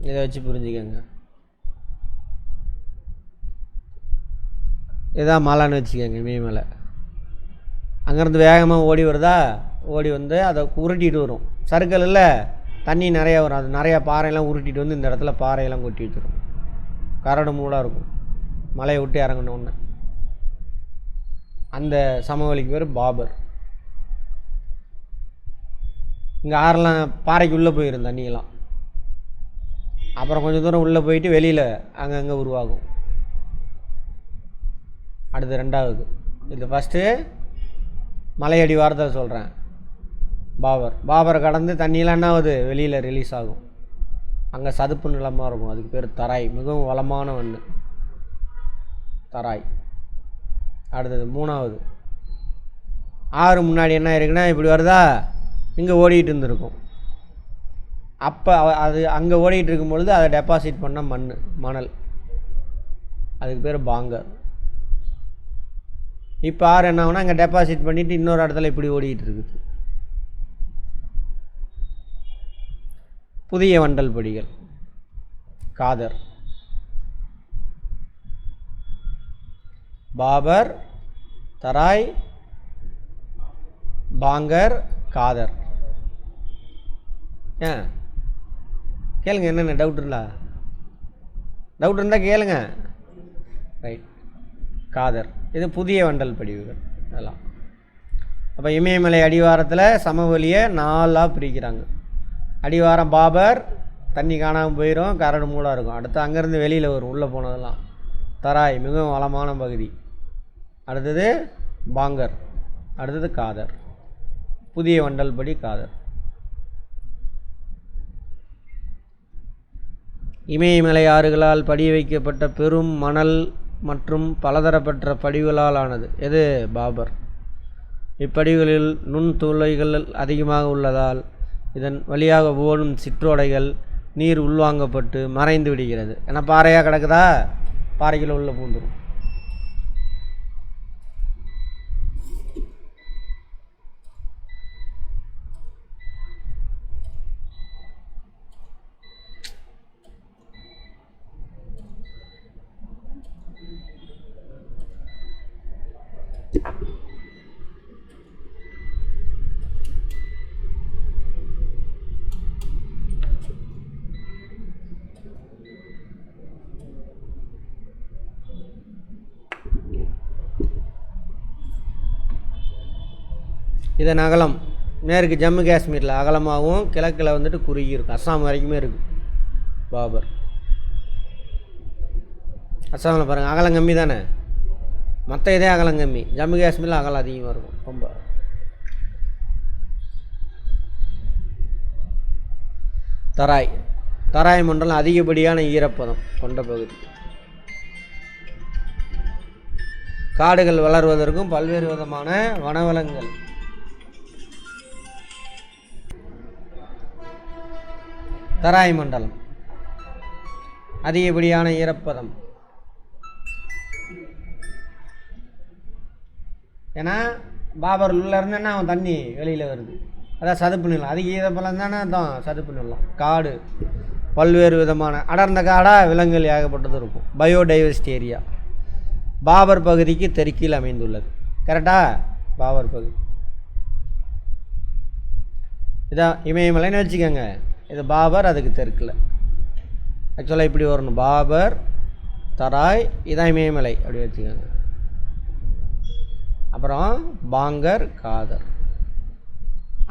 இதை வச்சு புரிஞ்சுக்கங்க. இதான் மலைன்னு வச்சுக்கோங்க, இமயமலை. அங்கேருந்து வேகமாக ஓடி வருதா, ஓடி வந்து அதை உருட்டிகிட்டு வரும். சறுக்கல் இல்லை, தண்ணி நிறையா வரும். அது நிறையா பாறையெல்லாம் உருட்டிகிட்டு வந்து இந்த இடத்துல பாறையெல்லாம் கொட்டி வச்சிடும். கரடு மூடாக இருக்கும் மலையை விட்டு இறங்கினோன்னு. அந்த சமவெளிக்கு பேர் பாபர். இங்கே ஆறெல்லாம் பாறைக்கு உள்ளே போயிடும் தண்ணியெல்லாம். அப்புறம் கொஞ்சம் தூரம் உள்ளே போயிட்டு வெளியில் அங்கங்கே உருவாகும். அடுத்து ரெண்டாவது. இது ஃபஸ்ட்டு மலையடி வாரத்தில் சொல்கிறேன். பாபரை கடந்து தண்ணியெலாம் என்ன ஆகுது, வெளியில் ரிலீஸ் ஆகும். அங்கே சதுப்பு நிலமாக இருக்கும், அதுக்கு பேர் தராய். மிகவும் வளமான மண் தராய். அடுத்தது மூணாவது. ஆறு முன்னாடி என்ன இருக்குன்னா இப்படி வருதா, இங்கே ஓடிக்கிட்டு இருந்திருக்கும். அப்போ அது அங்கே ஓடிக்கிட்டு இருக்கும் பொழுது அதை டெபாசிட் பண்ண மணல், அதுக்கு பேர் பாங்கர். இப்போ ஆறு என்ன ஆகுனா அங்கே டெபாசிட் பண்ணிவிட்டு இன்னொரு இடத்துல இப்படி ஓடிக்கிட்டு இருக்குது. புதிய வண்டல் படிகள் காதர். பாபர், தராய், பாங்கர், காதர். கேளுங்க, என்னென்ன டவுட் இருந்தால் கேளுங்க. ரைட். காதர் இது புதிய வண்டல் படிவுகள் அதெல்லாம். அப்போ இமயமலை அடிவாரத்தில் சமவெளியை 4ஆக பிரிக்கிறாங்க. அடிவாரம் பாபர், தண்ணி காணாமல் போயிடும், கரடு மூடாக இருக்கும். அடுத்து அங்கேருந்து வெளியில் வரும், உள்ளே போனதெல்லாம். தராய் மிகவும் வளமான பகுதி. அடுத்தது பாங்கர், அடுத்தது காதர். புதிய வண்டல் படி காதர். இமயமலை ஆறுகளால் படிய வைக்கப்பட்ட பெரும் மணல் மற்றும் பலதரப்பட்ட படிவுகளால் ஆனது எது, பாபர். இப்படிவுகளில் நுண்துளைகள் அதிகமாக உள்ளதால் இதன் வழியாக ஓடும் சிற்றோடைகள் நீர் உள்வாங்கப்பட்டு மறைந்து விடுகிறது. ஏன்னா பாறையாக கிடக்குதா, பாறைக்குள்ள உள்ள பூந்துடும். இதன் அகலம் மேற்கு ஜம்மு காஷ்மீரில் அகலமாகவும் கிழக்கில் வந்துட்டு குறுகி இருக்கும். அஸ்ஸாம் வரைக்குமே இருக்குது பாபர். அஸ்ஸாமில் பாருங்கள் அகலம் கம்மி தானே, மற்ற இதே அகலம் கம்மி. ஜம்மு காஷ்மீரில் அகலம் அதிகமாக இருக்கும் ரொம்ப. தராய் மண்டலம் அதிகப்படியான ஈரப்பதம் கொண்ட பகுதி. காடுகள் வளர்வதற்கும் பல்வேறு விதமான வனவளங்கள். தராய் மண்டலம் அதிகப்படியான ஈரப்பதம். ஏன்னா பாபர் உள்ள இருந்தேன்னா அவன் தண்ணி வெளியில் வருது, அதான் சதுப்பு நிலம். அதிக ஈரப்பதம் தானே தான் சதுப்பு நிலம். காடு பல்வேறு விதமான அடர்ந்த காடாக விலங்குகள் ஏகப்பட்டது இருக்கும். பயோடைவர்சிட்டி ஏரியா பாபர் பகுதிக்கு தெற்கில் அமைந்துள்ளது. கரெக்டா, பாபர் பகுதி இதான் இமயமலைன்னு வச்சுக்கோங்க. இது பாபர், அதுக்கு தெற்கில். ஆக்சுவலாக இப்படி வரணும், பாபர், தராய், இதான் இமயமலை அப்படி வச்சுக்கோங்க. அப்புறம் பாங்கர், காதர்.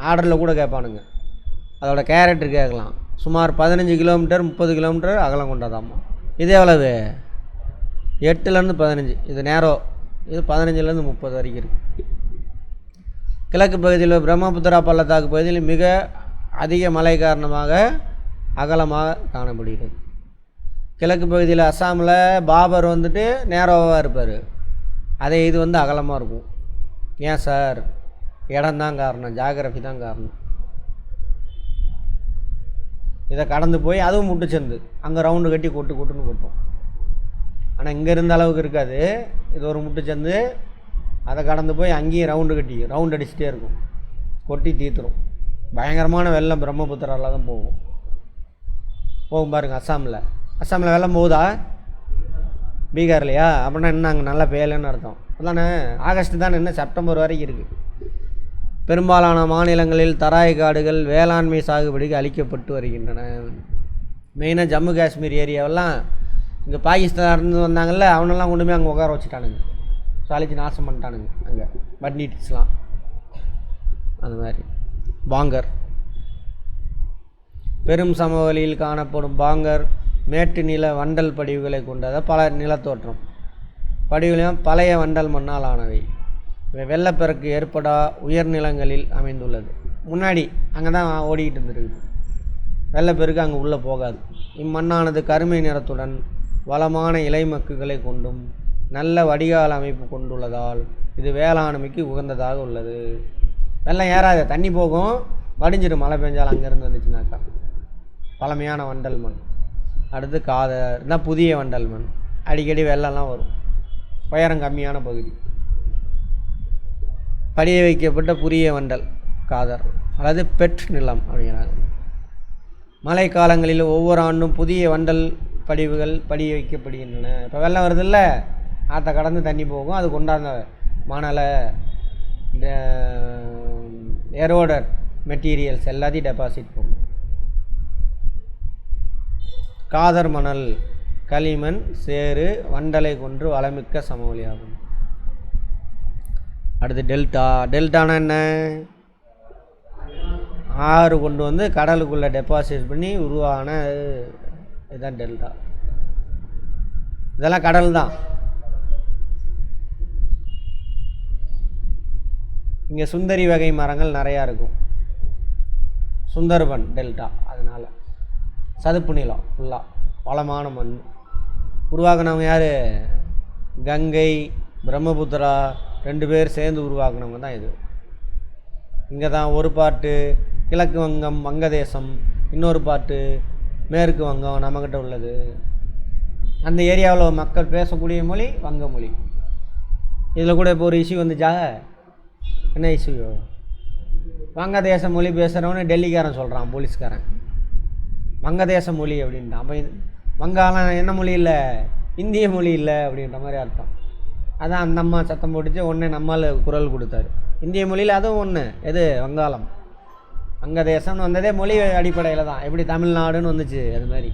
ஆர்டரில் கூட கேட்பானுங்க, அதோட கேரக்டர் கேட்கலாம். சுமார் 15 கிலோமீட்டர் 30 கிலோமீட்டர் அகலம் கொண்டதாம்மா. இது எவ்வளவு, 8லேருந்து 15. இது நேரோ, இது 15லேருந்து 30 வரைக்கும் இருக்குது. கிழக்கு பகுதியில் பிரம்மபுத்திரா பள்ளத்தாக்கு பகுதியில் மிக அதிக மழை காரணமாக அகலமாக காணப்படுகிறது. கிழக்கு பகுதியில் அஸ்ஸாமில் பாபர் வந்துட்டு நேரோவாக இருப்பார், அதே இது வந்து அகலமாக இருக்கும். ஏன் சார், இடம்தான் காரணம், ஜாகிரஃபி தான் காரணம். இதை கடந்து போய் அதுவும் முட்டுச்சந்து அங்கே ரவுண்டு கட்டி கொட்டுன்னு கொட்டும். ஆனால் இங்கே இருந்த அளவுக்கு இருக்காது. இது ஒரு முட்டுச்சந்து, அதை கடந்து போய் அங்கேயும் ரவுண்டு அடிச்சுட்டே இருக்கும், கொட்டி தீர்த்துரும். பயங்கரமான வெள்ளம் பிரம்மபுத்திராவில் தான் போகும் பாருங்கள். அஸ்ஸாமில் வெள்ளம் போகுதா, பீகார்லையா? அப்படின்னா என்ன அங்கே நல்லா பெய்யலைன்னு அர்த்தம். அதானே, ஆகஸ்ட்டு தானே, என்ன செப்டம்பர் வரைக்கும் இருக்குது. பெரும்பாலான மாநிலங்களில் தராய் காடுகள் வேளாண்மை சாகுபடிக்கு அளிக்கப்பட்டு வருகின்றன. மெயினாக ஜம்மு காஷ்மீர் ஏரியாவெல்லாம் இங்கே பாகிஸ்தான்லேருந்து வந்தாங்கல்ல, அவனெல்லாம் கொண்டு போய் அங்கே உட்கார வச்சுட்டானுங்க, சாலிச்சு நாசம் பண்ணிட்டானுங்க அங்கே பட்னிட்ஸ்லாம். அந்த மாதிரி பாங்கர் பெரும் சமவெளியில் காணப்படும் பாங்கர் மேட்டு நில வண்டல் படிவுகளை கொண்டத பல நிலத்தோற்றம். படிவுகளையும் பழைய வண்டல் மண்ணால் ஆனவை. இவை வெள்ளப்பெருக்கு ஏற்படா உயர்நிலங்களில் அமைந்துள்ளது. முன்னாடி அங்கே தான் ஓடிக்கிட்டு இருந்துருக்குது. வெள்ளப்பெருக்கு அங்கே உள்ளே போகாது. இம்மண்ணானது கருமை நிறத்துடன் வளமான இலைமக்குகளை கொண்டும் நல்ல வடிகால் அமைப்பு கொண்டுள்ளதால் இது வேளாண்மைக்கு உகந்ததாக உள்ளது. வெள்ளம் ஏறாது, தண்ணி போகும், வடிஞ்சிடும் மழை பெஞ்சால். அங்கேருந்து வந்துச்சுனாக்கா பழமையான வண்டல் மண். அடுத்து காதர் தான் புதிய வண்டல் மண். அடிக்கடி வெள்ளம்லாம் வரும். உயரம் கம்மியான பகுதி. படிய வைக்கப்பட்ட புதிய வண்டல் காதர் அதாவது பெட் நிலம் அப்படிங்கிறாங்க. மழை காலங்களில் ஒவ்வொரு ஆண்டும் புதிய வண்டல் படிவுகள் படிய வைக்கப்படுகின்றன. இப்போ வெள்ளம் வருதில்ல, ஆற்றை கடந்து தண்ணி போகும், அது கொண்டாந்த மணலை எரோடர் மெட்டீரியல்ஸ் எல்லாத்தையும் டெபாசிட் போகும். காதர் மணல் களிமண் சேறு வண்டலை கொன்று வளமிக்க சமவெளியாகும். அடுத்து டெல்டா. டெல்டானா என்ன? ஆறு கொண்டு வந்து கடலுக்குள்ளே டெபாசிட் பண்ணி உருவான இதுதான் டெல்டா. இதெல்லாம் கடல் தான். இங்கே சுந்தரி வகை மரங்கள் நிறையா இருக்கும். சுந்தர்பன் டெல்டா. அதனால் சதுப்பு நிலம் ஃபுல்லாக வளமான மண். உருவாக்குனவங்க யார்? கங்கை பிரம்மபுத்திரா 2 பேர் சேர்ந்து உருவாக்குனவங்க தான் இது. இங்கே தான் ஒரு பாட்டு கிழக்கு வங்கம் வங்கதேசம், இன்னொரு பாட்டு மேற்கு வங்கம் நம்மக்கிட்ட உள்ளது. அந்த ஏரியாவில் மக்கள் பேசக்கூடிய மொழி வங்க மொழி. இதில் கூட இப்போ ஒரு இஷ்யூ வந்துச்சா? என்ன இஷ்யூ? வங்கதேச மொழி பேசுகிறவனு டெல்லிக்காரன் சொல்கிறான், போலீஸ்காரன் வங்கதேச மொழி அப்படின்ட்டான். அப்போ இது வங்காளம் என்ன மொழி இல்லை, இந்திய மொழி இல்லை அப்படின்ற மாதிரி அர்த்தம். அதான் அந்த அம்மா சத்தம் போட்டுச்சு, உடனே நம்மால் குரல் கொடுத்தாரு. இந்திய மொழியில் அதுவும் ஒன்று, எது? வங்காளம். வங்கதேசம்னு வந்ததே மொழி அடிப்படையில் தான். எப்படி தமிழ்நாடுன்னு வந்துச்சு அது மாதிரி.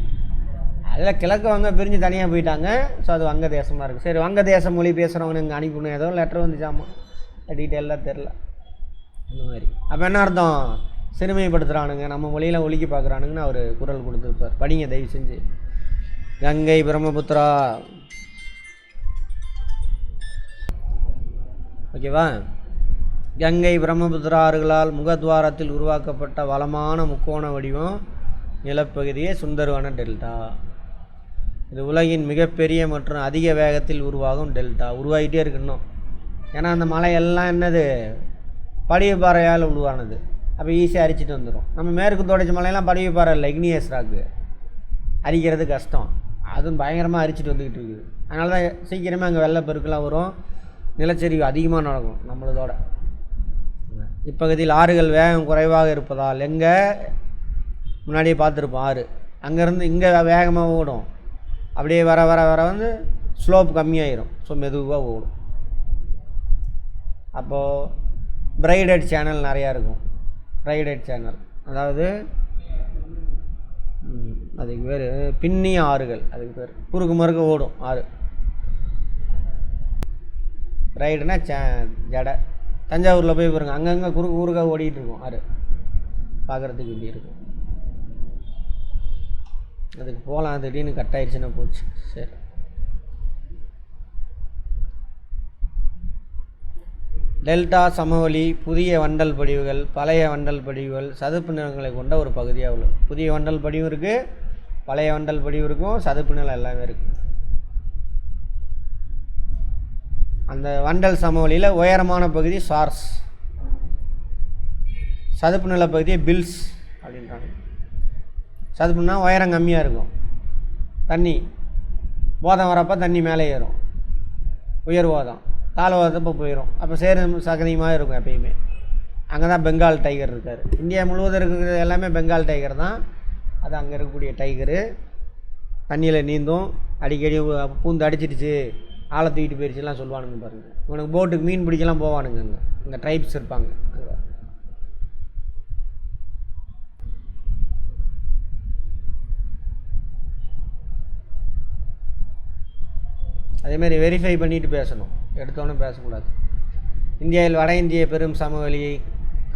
அதில் கிழக்கு வங்க பிரிஞ்சு தனியாக போயிட்டாங்க. ஸோ அது வங்கதேசமாக இருக்குது. சரி, வங்கதேச மொழி பேசுகிறவனு இங்கே அனுப்பணும், ஏதோ லெட்டர் வந்துச்சாமா, டீட்டெயிலாக தெரில அந்த மாதிரி. அப்போ என்ன அர்த்தம்? சிறுமைப்படுத்துகிறானுங்க, நம்ம மொழியில் ஒலிக்கி பார்க்குறானுங்கன்னு அவர் குரல் கொடுத்துருப்பார். படிங்க தயவு செஞ்சு. கங்கை பிரம்மபுத்திரா. ஓகேவா? கங்கை பிரம்மபுத்திரா ஆறுகளால் முகத்வாரத்தில் உருவாக்கப்பட்ட வளமான முக்கோண வடிவம் நிலப்பகுதியே சுந்தர்வன டெல்டா. இது உலகின் மிகப்பெரிய மற்றும் அதிக வேகத்தில் உருவாகும் டெல்டா. உருவாகிட்டே இருக்கணும். ஏன்னா அந்த மலையெல்லாம் என்னது? படிவுப்பாறையால் உருவானது. அப்போ ஈஸியாக அரிச்சிட்டு வந்துடும். நம்ம மேற்கு தொடர்ச்சி மலையெல்லாம் படிவுப்பாறை இல்லை, இக்னியஸ் ராக்கு. அரிக்கிறது கஷ்டம். அதுவும் பயங்கரமாக அரிச்சிட்டு வந்துக்கிட்டு இருக்குது. அதனால தான் சீக்கிரமே அங்கே வெள்ளப்பெருக்கெல்லாம் வரும், நிலச்சரிவு அதிகமாக நடக்கும் நம்மளதோட. இப்பகுதியில் ஆறுகள் வேகம் குறைவாக இருப்பதால், எங்கே முன்னாடியே பார்த்துருப்போம் ஆறு, அங்கேருந்து இங்கே வேகமாக ஓடும். அப்படியே வர வர வர வந்து ஸ்லோப் கம்மியாயிரும். ஸோ மெதுவாக ஓடும். அப்போது பிரைடட் சேனல் நிறையா இருக்கும். பிரைடட் சேனல் அதாவது அதுக்கு பேர் பின்னிய ஆறுகள். அதுக்கு பேர் குறுக்கு மறுக்க ஓடும் ஆறு. ரைடுனா ஜடை. தஞ்சாவூரில் போய் பாருங்க, அங்கங்கே குறுக்கு குறுக்காக ஓடிட்டு இருக்கும் ஆறு. பார்க்குறதுக்கு இப்படி இருக்கும். அதுக்கு போகலாம், திடீர்னு கட் ஆயிடுச்சுன்னா போச்சு. சரி, டெல்டா சமவெளி புதிய வண்டல் படிவுகள் பழைய வண்டல் படிவுகள் சதுப்பு நிலங்களை கொண்ட ஒரு பகுதியாக உள்ளது. புதிய வண்டல் படிவு இருக்குது, பழைய வண்டல் படிவு இருக்கும், சதுப்பு நிலம் எல்லாமே இருக்குது. அந்த வண்டல் சமவெளியில் உயரமான பகுதி சார்ஸ், சதுப்பு நில பகுதியை பில்ஸ் அப்படின்றாங்க. சதுப்புனா உயரம் கம்மியாக இருக்கும், தண்ணி போதம் வரப்போ தண்ணி மேலே ஏறும், உயர் போதம். தாழ்வாதப்போ போயிடும். அப்போ சேரும் சகதியமாக இருக்கும் எப்பயுமே. அங்கே தான் பெங்கால் டைகர் இருக்கார். இந்தியா முழுவதும் இருக்கிறது எல்லாமே பெங்கால் டைகர் தான். அது அங்கே இருக்கக்கூடிய டைகரு தண்ணியில் நீந்தும். அடிக்கடி பூந்து அடிச்சிடுச்சு, ஆளை தூக்கிட்டு போயிடுச்சுலாம் சொல்லுவானுங்க பாருங்கள். உனக்கு போட்டுக்கு மீன் பிடிக்கலாம் போவானுங்க. அங்கே ட்ரைப்ஸ் இருப்பாங்க. அங்கே அதேமாதிரி வெரிஃபை பண்ணிவிட்டு பேசணும், எடுத்தோன்னே பேசக்கூடாது. இந்தியாவில் வட இந்திய பெரும் சமவெளி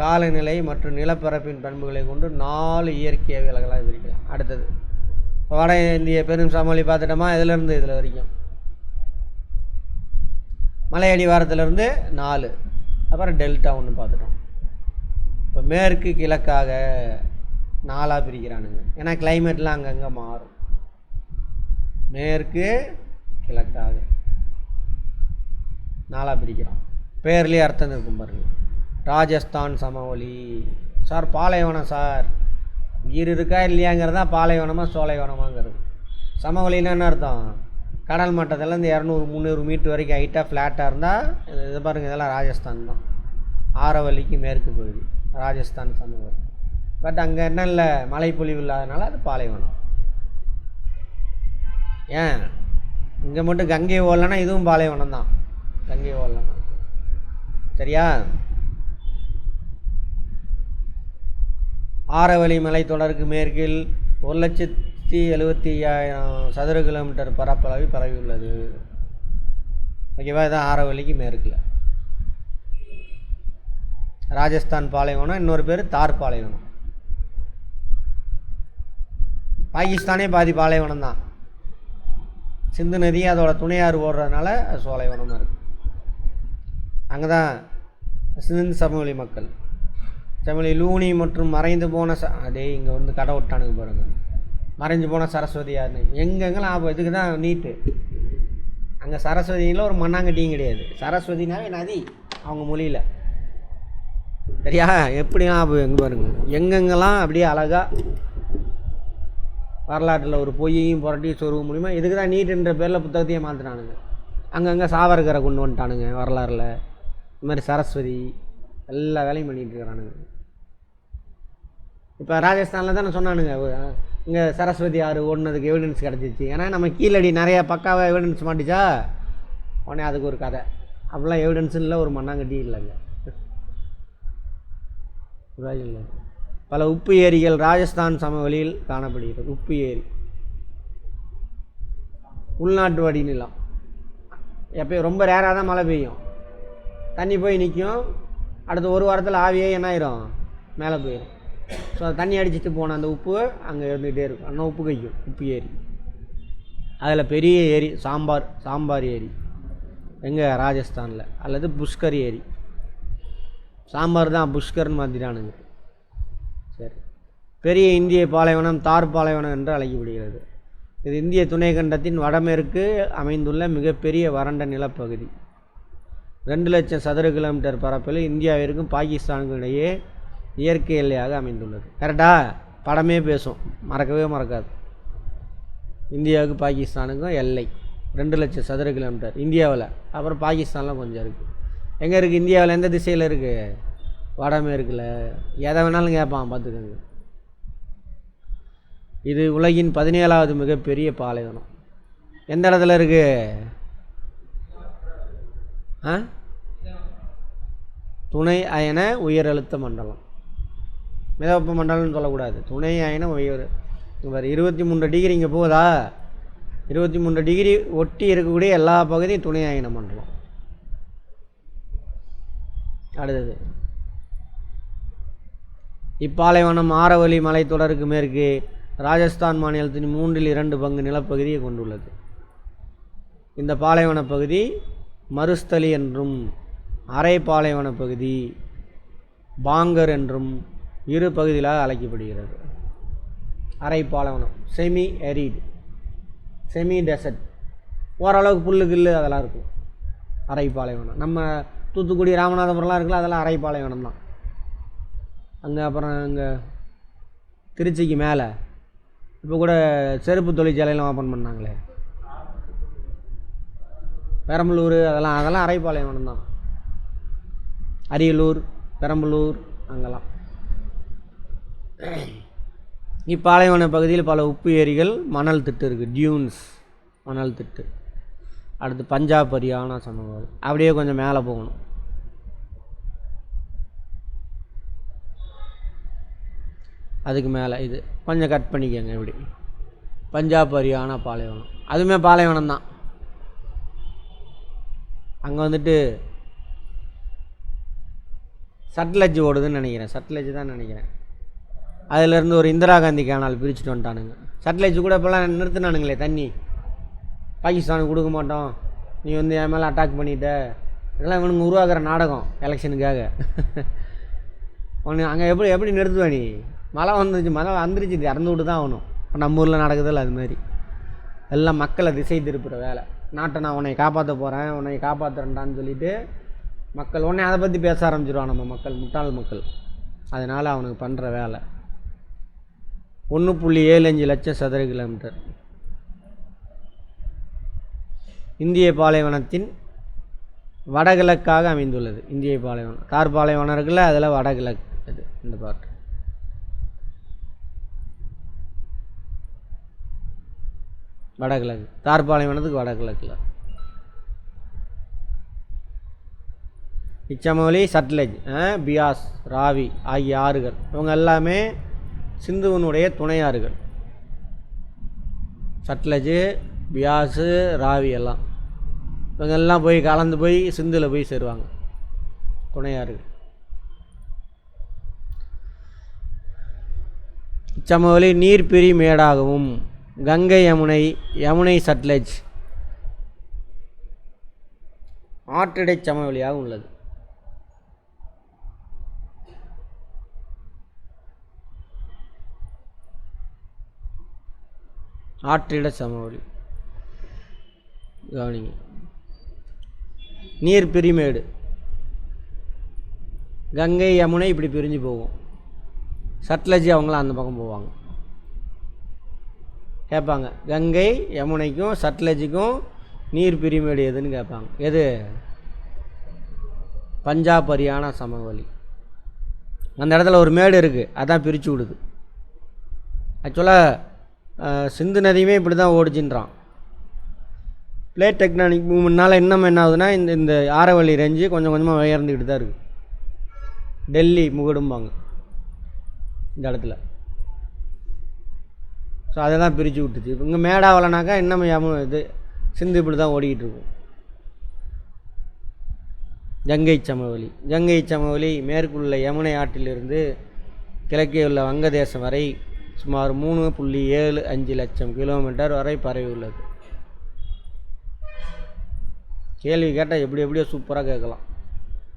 காலநிலை மற்றும் நிலப்பரப்பின் பண்புகளை கொண்டு 4 இயற்கை விலகலாக பிரிக்கலாம். அடுத்தது வட இந்திய பெரும் சமவெளி பார்த்துட்டோமா, இதிலேருந்து இதில் வரைக்கும் மலையடிவாரத்திலிருந்து 4, அப்புறம் டெல்டா ஒன்று பார்த்துட்டோம். இப்போ மேற்கு கிழக்காக 4ஆக பிரிக்கிறானுங்க. ஏன்னா கிளைமேட்லாம் அங்கங்கே மாறும். மேற்கு கிழக்காக 4ஆக பிரிக்கிறோம். பேர்லேயே அர்த்தம் இருக்கும் பாருங்கள். ராஜஸ்தான் சமவெளி. சார் பாலைவனம் சார், உயிர் இருக்கா இல்லையாங்கிறது தான் பாலைவனமாக சோலைவனமாங்கிறது. சமவெளின்னா என்ன அர்த்தம்? கடல் மட்டத்திலேருந்து 200-300 மீட்டர் வரைக்கும் ஹைட்டாக ஃப்ளாட்டாக இருந்தால் இது பாருங்கள், இதெல்லாம் ராஜஸ்தான் தான். ஆரவல்லிக்கு மேற்கு பகுதி ராஜஸ்தான் சமவெளி. பட் அங்கே என்ன இல்லை, மழைப்பொழிவு இல்லாதனால அது பாலைவனம். ஏன் இங்கே மட்டும் கங்கை ஓடலைன்னா இதுவும் பாலைவனம் தான். கங்கை ஓடலைன்னா சரியா. ஆரவல்லி மலைத்தொடருக்கு மேற்கில் 1,75,000 சதுர கிலோமீட்டர் பரப்பளவில் பரவியுள்ளது. ஓகேவா, இதான் ஆரவல்லிக்கு மேற்கில். ராஜஸ்தான் பாலைவனம், இன்னொரு பேர் தார் பாலைவனம். பாகிஸ்தானே பாதி பாலைவனம் தான். சிந்து நதி அதோட துணையாறு ஓடுறதுனால சோலைவனமாக இருக்குது. அங்கே தான் சிந்து சமவெளி மக்கள். சமவெளி லூனி மற்றும் மறைந்து போன அதே இங்கே வந்து கடை விட்டானுங்க பாருங்கள். மறைஞ்சு போன சரஸ்வதி யாருன்னு எங்கெங்கெல்லாம் இதுக்கு தான் நீட்டு. அங்கே சரஸ்வதியில் ஒரு மண்ணாங்கட்டியும் கிடையாது. சரஸ்வதினாவே நதி அவங்க மொழியில். சரியா, எப்படிலாம் எங்கே பாருங்க, எங்கெங்கெல்லாம் அப்படியே அழகாக வரலாற்றில் ஒரு பொய்யையும் புரட்டி சொருக முடியுமா. இதுக்கு தான் நீட்டுன்ற பேரில் புத்தகத்தையே மாற்றினானுங்க. அங்கங்கே சாவர்கரை கொண்டு வந்துட்டானுங்க வரலாறில். இந்த மாதிரி சரஸ்வதி எல்லா வேலையும் பண்ணிகிட்டு இருக்கிறானுங்க. இப்போ ராஜஸ்தானில் தானே சொன்னானுங்க, இங்கே சரஸ்வதி ஆறு ஓடுனதுக்கு எவிடன்ஸ் கிடச்சிச்சு. ஏன்னா நம்ம கீழடி நிறையா பக்காவாக எவிடன்ஸ் மாட்டிச்சா, உடனே அதுக்கு ஒரு கதை. அப்படிலாம் எவிடன்ஸ் இல்லை, ஒரு மண்ணாங்கட்டி இல்லைங்க. இல்லை, பல உப்பு ஏரிகள் ராஜஸ்தான் சமவெளியில் காணப்படுகிறது. உப்பு ஏரி உள்நாட்டு வடிநிலம். எப்போயும் ரொம்ப ரேராக தான் மழை பெய்யும், தண்ணி போய் நிற்கும். அடுத்த ஒரு வாரத்தில் ஆவியே என்ன ஆயிரும், மேலே போயிடும். ஸோ தண்ணி அடிச்சுட்டு போன அந்த உப்பு அங்கே இருந்துகிட்டே இருக்கும். ஆனால் உப்பு கைக்கும் உப்பு ஏரி. அதில் பெரிய ஏரி சாம்பார் ஏரி எங்கே, ராஜஸ்தானில். அல்லது புஷ்கர் ஏரி. சாம்பார் தான் புஷ்கர்னு மாற்றிட்டானுங்க. சரி, பெரிய இந்திய பாலைவனம் தார் பாலைவனம் என்று அழைக்கப்படுகிறது. இது இந்திய துணைக்கண்டத்தின் வடமேற்கு அமைந்துள்ள மிகப்பெரிய வறண்ட நிலப்பகுதி. 2,00,000 சதுர கிலோமீட்டர் பரப்பில் இந்தியாவிற்கும் பாகிஸ்தானுக்கும் இடையே இயற்கை எல்லையாக அமைந்துள்ளது. கரெக்டாக படமே பேசும், மறக்கவே மறக்காது. இந்தியாவுக்கு பாகிஸ்தானுக்கும் எல்லை 2,00,000 சதுர கிலோமீட்டர் இந்தியாவில். அப்புறம் பாகிஸ்தானில் கொஞ்சம் இருக்குது. எங்கே இருக்குது இந்தியாவில், எந்த திசையில் இருக்குது, வடமேற்கில். எதை வேணாலும் கேட்பான் பார்த்துக்கோங்க. இது உலகின் 17வது மிகப்பெரிய பாலைவனம். எந்த இடத்துல இருக்குது? துணை அயன உயர் அழுத்த மண்டலம். மிதவெப்ப மண்டலம்னு சொல்லக்கூடாது, துணை அயன உயர். 23 டிகிரி இங்கே போகுதா, 23 டிகிரி ஒட்டி இருக்கக்கூடிய எல்லா பகுதியும் துணை அயன மண்டலம். அடுத்தது, இப்பாலைவனம் ஆரவல்லி மலைத்தொடருக்கு மேற்கு ராஜஸ்தான் மாநிலத்தின் 2/3 பங்கு நிலப்பகுதியை கொண்டுள்ளது. இந்த பாலைவன பகுதி மருஸ்தலி என்றும் அரை பாலைவன பகுதி பாங்கர் என்றும் இரு பகுதிகளாக அழைக்கப்படுகிறது. அரை பாலைவனம் செமி எரிட், செமி டெசர்ட், ஓரளவுக்கு புல்லு கில்லு அதெல்லாம் இருக்கும். அரை பாலைவனம். நம்ம தூத்துக்குடி ராமநாதபுரம்லாம் இருக்குல்ல, அதெல்லாம் அரை பாலைவனம் தான். அங்கே அப்புறம் அங்கே திருச்சிக்கு மேலே இப்போ கூட செருப்பு தொழிற்சாலையெல்லாம் ஓப்பன் பண்ணாங்களே, பெரம்பலூர், அதெல்லாம் அரை பாலைவனம் தான். அரியலூர், பெரம்பலூர் அங்கெல்லாம். இப்பாலைவன பகுதியில் பல உப்பு ஏரிகள், மணல் திட்டு இருக்குது, டியூன்ஸ் மணல் திட்டு. அடுத்து பஞ்சாப் ஹரியானா சமவெளி. அப்படியே கொஞ்சம் மேலே போகணும். அதுக்கு மேலே இது கொஞ்சம் கட் பண்ணிக்கோங்க. இப்படி பஞ்சாப் ஹரியானா பாலைவனம், அதுவுமே பாலைவனம் தான். அங்கே வந்துட்டு சட்லஜ் ஓடுதுன்னு நினைக்கிறேன், சட்லஜ் தான் நினைக்கிறேன். அதிலேருந்து ஒரு இந்திரா காந்தி கேனால் பிரிச்சுட்டு வந்துட்டானுங்க. சட்லஜ் கூட இப்போலாம் நிறுத்தினானுங்களே, தண்ணி பாகிஸ்தானுக்கு கொடுக்க மாட்டோம் நீ வந்து என் மேலே அட்டாக் பண்ணிட்ட, இதெல்லாம் இவனுங்க உருவாக்குற நாடகம் எலெக்ஷனுக்காக. ஒன்று அங்கே எப்படி நிறுத்துவ நீ? மழை வந்துருச்சு இறந்து விட்டு தான் ஆகணும். இப்போ நம்ம ஊரில் நடக்குதில்ல அது மாதிரி. எல்லாம் மக்களை திசை திருப்புற வேலை. நாட்டை நான் உன்னை காப்பாற்ற போகிறேன், உன்னை காப்பாற்றுறேன்டான்னு சொல்லிவிட்டு மக்கள் உடனே அதை பற்றி பேச ஆரம்பிச்சிடுவான். நம்ம மக்கள் முட்டாள் மக்கள். அதனால் அவனுக்கு பண்ணுற வேலை 1.75 லட்சம் சதுர கிலோமீட்டர் இந்திய பாலைவனத்தின் வடகிழக்காக அமைந்துள்ளது. இந்திய பாலைவனம், தார் பாலைவனம் இருக்குல்ல, அதில் வடகிழக்கு அது இந்த பாட்டு. வடகிழக்கு, தார் பாலைவனத்துக்கு வடகிழக்கில். இச்சமவெளி சட்லஜ், பியாஸ், ராவி ஆகிய ஆறுகள் இவங்க எல்லாமே சிந்துவனுடைய துணை ஆறுகள். சட்லஜு, பியாஸு, ராவி எல்லாம் இவங்க எல்லாம் போய் கலந்து போய் சிந்துவில் போய் சேருவாங்க, துணையாறுகள். இச்சமவெளி நீர்பிரி மேடாகவும் கங்கை யமுனை சட்லஜ் ஆற்றிடை சமவெளியாக உள்ளது. ஆற்றிட சமவெளி கவனிங்க. நீர் பிரிமேடு, கங்கை யமுனை இப்படி பிரிஞ்சு போகும். சட்லஜி அவங்களாம் அந்த பக்கம் போவாங்க. கேட்பாங்க கங்கை யமுனைக்கும் சட்லஜுக்கும் நீர் பிரிமேடு எதுன்னு கேட்பாங்க. எது? பஞ்சாப் ஹரியானா சமவெளி. அந்த இடத்துல ஒரு மேடு இருக்குது, அதான் பிரித்து விடுது. ஆக்சுவலாக சிந்து நதியுமே இப்படி தான் ஓடிச்சுன்றான். பிளேட் டெக்டானிக் மூவ்மெண்ட்னால இன்னும் என்ன ஆகுதுன்னா, இந்த ஆரவல்லி ரேஞ்சு கொஞ்சம் கொஞ்சமாக உயர்ந்துக்கிட்டு தான் இருக்குது. டெல்லி முகடும்பாங்க இந்த இடத்துல. ஸோ அதை தான் பிரித்து விட்டுச்சு. இப்போ இங்கே மேடாவலைனாக்கா இன்னும் இது சிந்து இப்படி தான் ஓடிக்கிட்டு இருக்கும். கங்கை சமவெளி மேற்குள்ள யமுனை ஆற்றிலிருந்து கிழக்கே உள்ள வங்கதேசம் வரை சுமார் 3.75 லட்சம் கிலோமீட்டர் வரை பரவி உள்ளது. கேள்வி கேட்டால் எப்படியோ சூப்பராக கேட்கலாம்.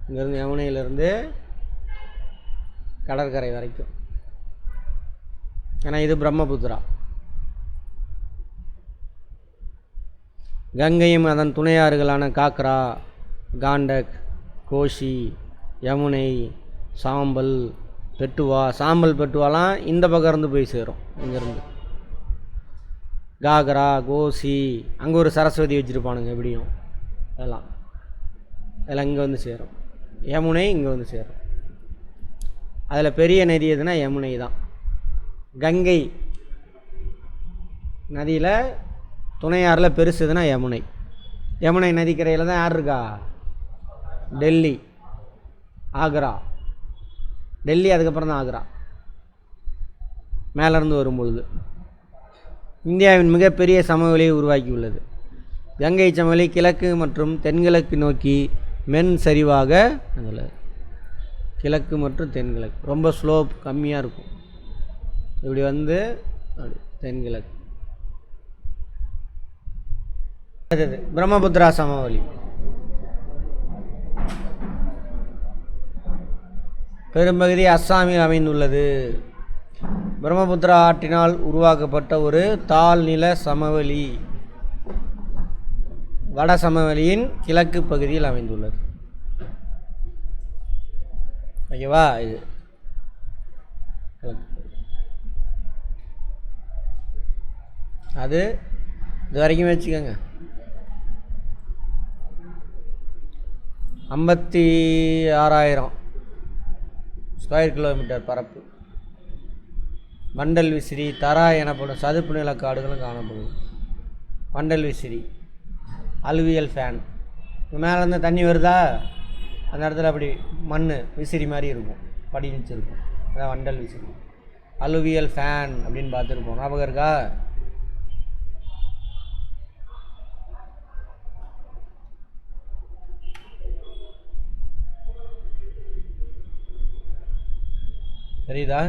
இங்கேருந்து யமுனையிலேருந்து கடற்கரை வரைக்கும். ஏன்னா இது பிரம்மபுத்திரா. கங்கையும் அதன் துணையாறுகளான காக்ரா, காண்டக், கோஷி, யமுனை, சாம்பல், பெட்டுவா. சாம்பல் பெட்டுவாலாம் இந்த பக்கம் இருந்து போய் சேரும். இங்கேருந்து காக்ரா, கோசி, அங்கே ஒரு சரஸ்வதி வச்சுருப்பானுங்க எப்படியும். அதெல்லாம் இங்கே வந்து சேரும். யமுனை இங்கே வந்து சேரும். அதில் பெரிய நதி எதுனா யமுனை தான். கங்கை நதியில் துணையாறில் பெருசுதுன்னா யமுனை. யமுனை நதிக்கரையில் தான் யார் இருக்கா? டெல்லி, ஆக்ரா. டெல்லி அதுக்கப்புறம் தான் ஆக்ரா மேலேருந்து வரும்பொழுது. இந்தியாவின் மிகப்பெரிய சமவெளியை உருவாக்கியுள்ளது. கங்கை சமவெளி கிழக்கு மற்றும் தென்கிழக்கு நோக்கி மென் சரிவாக, அதில் கிழக்கு மற்றும் தென்கிழக்கு ரொம்ப ஸ்லோப் கம்மியாக இருக்கும். இப்படி வந்து அப்படி தென்கிழக்கு. அடுத்தது பிரம்மபுத்திரா சமவெளி. பெரும்பகுதி அஸ்ஸாமில் அமைந்துள்ளது. பிரம்மபுத்திரா ஆற்றினால் உருவாக்கப்பட்ட ஒரு தாழ்நில சமவெளி வட சமவெளியின் கிழக்கு பகுதியில் அமைந்துள்ளது. ஓகேவா? இது அது இது வரைக்கும் வச்சுக்கோங்க. 56,000 ஸ்கொயர் கிலோமீட்டர் பரப்பு. வண்டல் விசிறி, தரா எனப்படும் சதுப்பு நில காடுகளும் காணப்படும். வண்டல் விசிறி, அலுவியல் ஃபேன். மேலேருந்து தண்ணி வருதா, அந்த இடத்துல அப்படி மண் விசிறி மாதிரி இருக்கும், படிச்சிருக்கும். அதான் வண்டல் விசிறி. அலுவியல் ஃபேன் அப்படின்னு பார்த்துருப்போம். ஞாபகம் இருக்கா? தெரியுதா?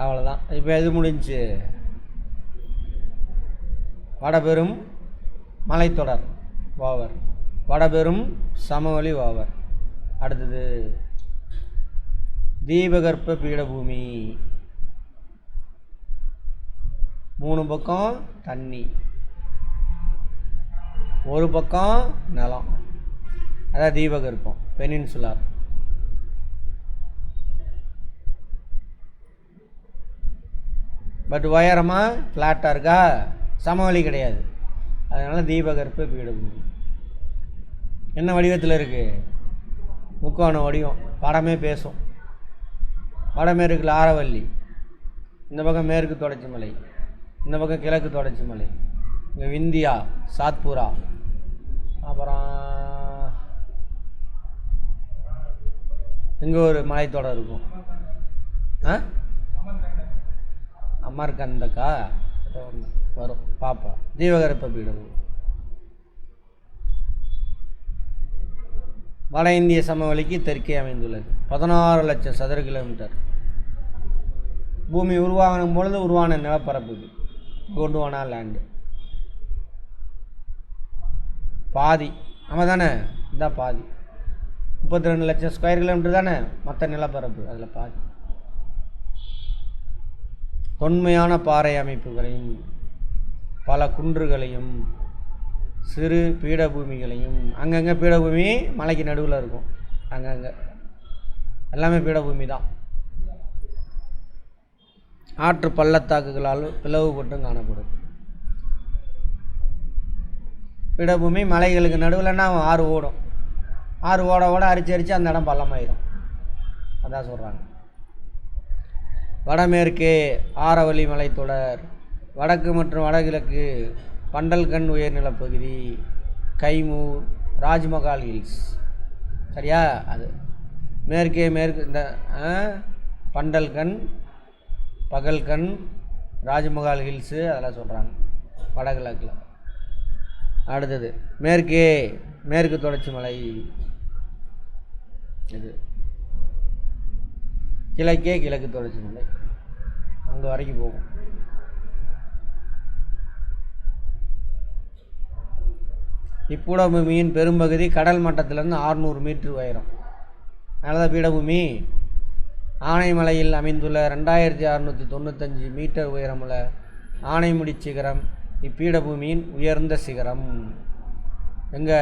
அவ்வளோதான். இப்போ எது முடிஞ்சு? வடபெரும் மலைத்தொடர் ஓவர், வடபெரும் சமவெளி ஓவர். அடுத்தது தீபகற்ப பீடபூமி, 3 பக்கம் தண்ணி, ஒரு பக்கம் நிலம், அதான் தீபகற்பம் பெனின்சுலார். பட் உயரமாக ஃப்ளாட்டாக இருக்கா, சமவெளி கிடையாது, அதனால் தீபகற்ப பீடபூமி. என்ன வடிவத்தில் இருக்குது? முக்கோண வடிவம், படமே பேசும். வடமேற்கில் ஆரவல்லி, இந்த பக்கம் மேற்கு தொடர்ச்சி மலை, இந்த பக்கம் கிழக்கு தொடர்ச்சி மலை, இங்கே விந்தியா சாத்பூரா, அப்புறம் இங்கே ஒரு மலைத்தொடர் இருக்கும், அமர்கந்தக்கா வரும், பார்ப்போம். தீபகற்ப பீடபூமி வட இந்திய சமவெளிக்கு தெற்கே அமைந்துள்ளது. 16 லட்சம் சதுர கிலோமீட்டர். பூமி உருவாகும் பொழுது உருவான நிலப்பரப்பு கோண்டுவானா லேண்டு. பாதி ஆமாம் தானே, இதுதான் பாதி. 32 லட்சம் ஸ்கொயர் கிலோமீட்டர் தானே மற்ற நிலப்பரப்பு, அதில் பாதி. தொன்மையான பாறை அமைப்புகளையும் பல குன்றுகளையும் சிறு பீடபூமிகளையும், அங்கங்கே பீடபூமி மலைக்கு நடுவில் இருக்கும், அங்கங்கே எல்லாமே பீடபூமி தான். ஆற்று பள்ளத்தாக்குகளால் பிளவுபட்டும் காணப்படும். பீடபூமி மலைகளுக்கு நடுவில்னா ஆறு ஓடும், ஆறு ஓட ஓட அரிச்சு அந்த இடம் பள்ளமாயிரும், அதான் சொல்கிறாங்க. வடமேற்கே ஆரவல்லி மலைத்தொடர், வடக்கு மற்றும் வடகிழக்கு பண்டல்கண்ட் உயர்நிலப்பகுதி, கைமூர், ராஜ்மஹால் ஹில்ஸ். சரியா? அது மேற்கே இந்த பண்டல்கண்ட், பகல்கண்ட், ராஜ்மஹால் ஹில்ஸு அதெல்லாம் சொல்கிறாங்க வடகிழக்கில். அடுத்தது மேற்கே மேற்கு தொடர்ச்சி மலை, இது கிழக்கே கிழக்கு தொடர்ச்சி மலை, அங்கே வரைக்கும் போகும். இப்பீடபூமியின் பெரும்பகுதி கடல் மட்டத்திலிருந்து 600 மீட்டர் உயரம். அதனால தான் பீடபூமி ஆனைமலையில் அமைந்துள்ள 2695 மீட்டர் உயரமுள்ள ஆனைமுடி சிகரம் இப்பீடபூமியின் உயர்ந்த சிகரம். எங்கே?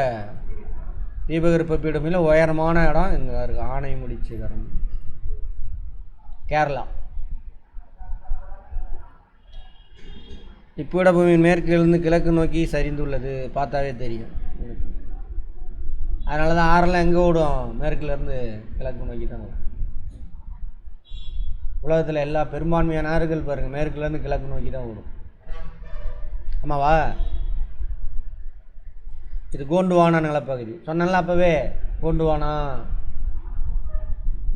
தீபகற்ப பீடபூமியில் உயரமான இடம் இங்கே இருக்குது, ஆனைமுடி சிகரம், கேரளா. இப்பீடபூமியின் மேற்கிலிருந்து கிழக்கு நோக்கி சரிந்துள்ளது, பார்த்தாவே தெரியும். அதனால தான் ஆறெல்லாம் எங்கே ஓடும்? மேற்குலேருந்து கிழக்கு நோக்கி தான் ஓடும். உலகத்தில் எல்லா பெரும்பான்மையான ஆறுகள் பாருங்கள் மேற்குலேருந்து கிழக்கு நோக்கி தான் ஓடும். ஆமாவா? இது கோண்டுவானா நிலப்பகுதி சொன்னால அப்போவே. கோண்டுவானா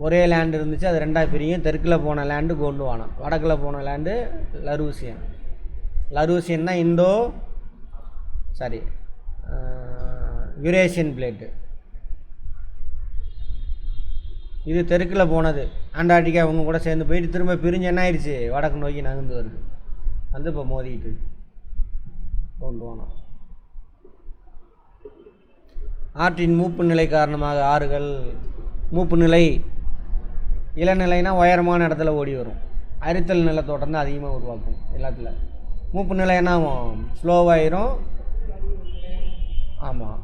ஒரே லேண்டு இருந்துச்சு, அது ரெண்டாக பிரியும். தெற்கில் போன லேண்டு கோண்டுவானா, வடக்கில் போன லேண்டு லரூசியன். லரூசியன்னா யுரேஷியன் பிளேட்டு. இது தெற்கில் போனது அண்டார்டிகா, அவங்க கூட சேர்ந்து போயிட்டு திரும்ப பிரிஞ்சு என்ன ஆயிடுச்சு, வடக்கு நோக்கி நகர்ந்து வருது, வந்து இப்போ மோதிக்கிட்டு கோண்டுவானா. ஆற்றின் மூப்பு நிலை காரணமாக ஆறுகள், மூப்பு நிலை இளநிலைனா உயரமான இடத்துல ஓடி வரும், அரித்தல் நிலத்தோட்டம் தான் அதிகமாக உருவாக்கும் எல்லாத்தில். மூப்பு நிலை என்ன ஆகும்? ஸ்லோவாயிரும். ஆமாம்,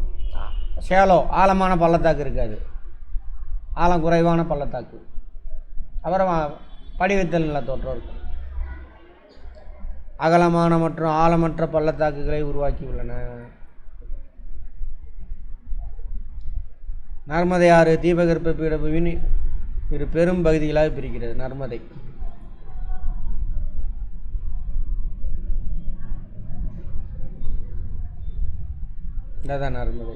ஷேலோ ஆழமான பள்ளத்தாக்கு இருக்காது, ஆழம் குறைவான பள்ளத்தாக்கு. அப்புறம் படிவத்தல் நிலத்தோற்றம் இருக்கும். அகலமான மற்றும் ஆழமற்ற பள்ளத்தாக்குகளை உருவாக்கியுள்ளன. நர்மதை ஆறு தீபகற்ப பீடபூமியின் இரு பெரும் பகுதிகளாக பிரிக்கிறது. நர்மதை இதான் நர்மதை.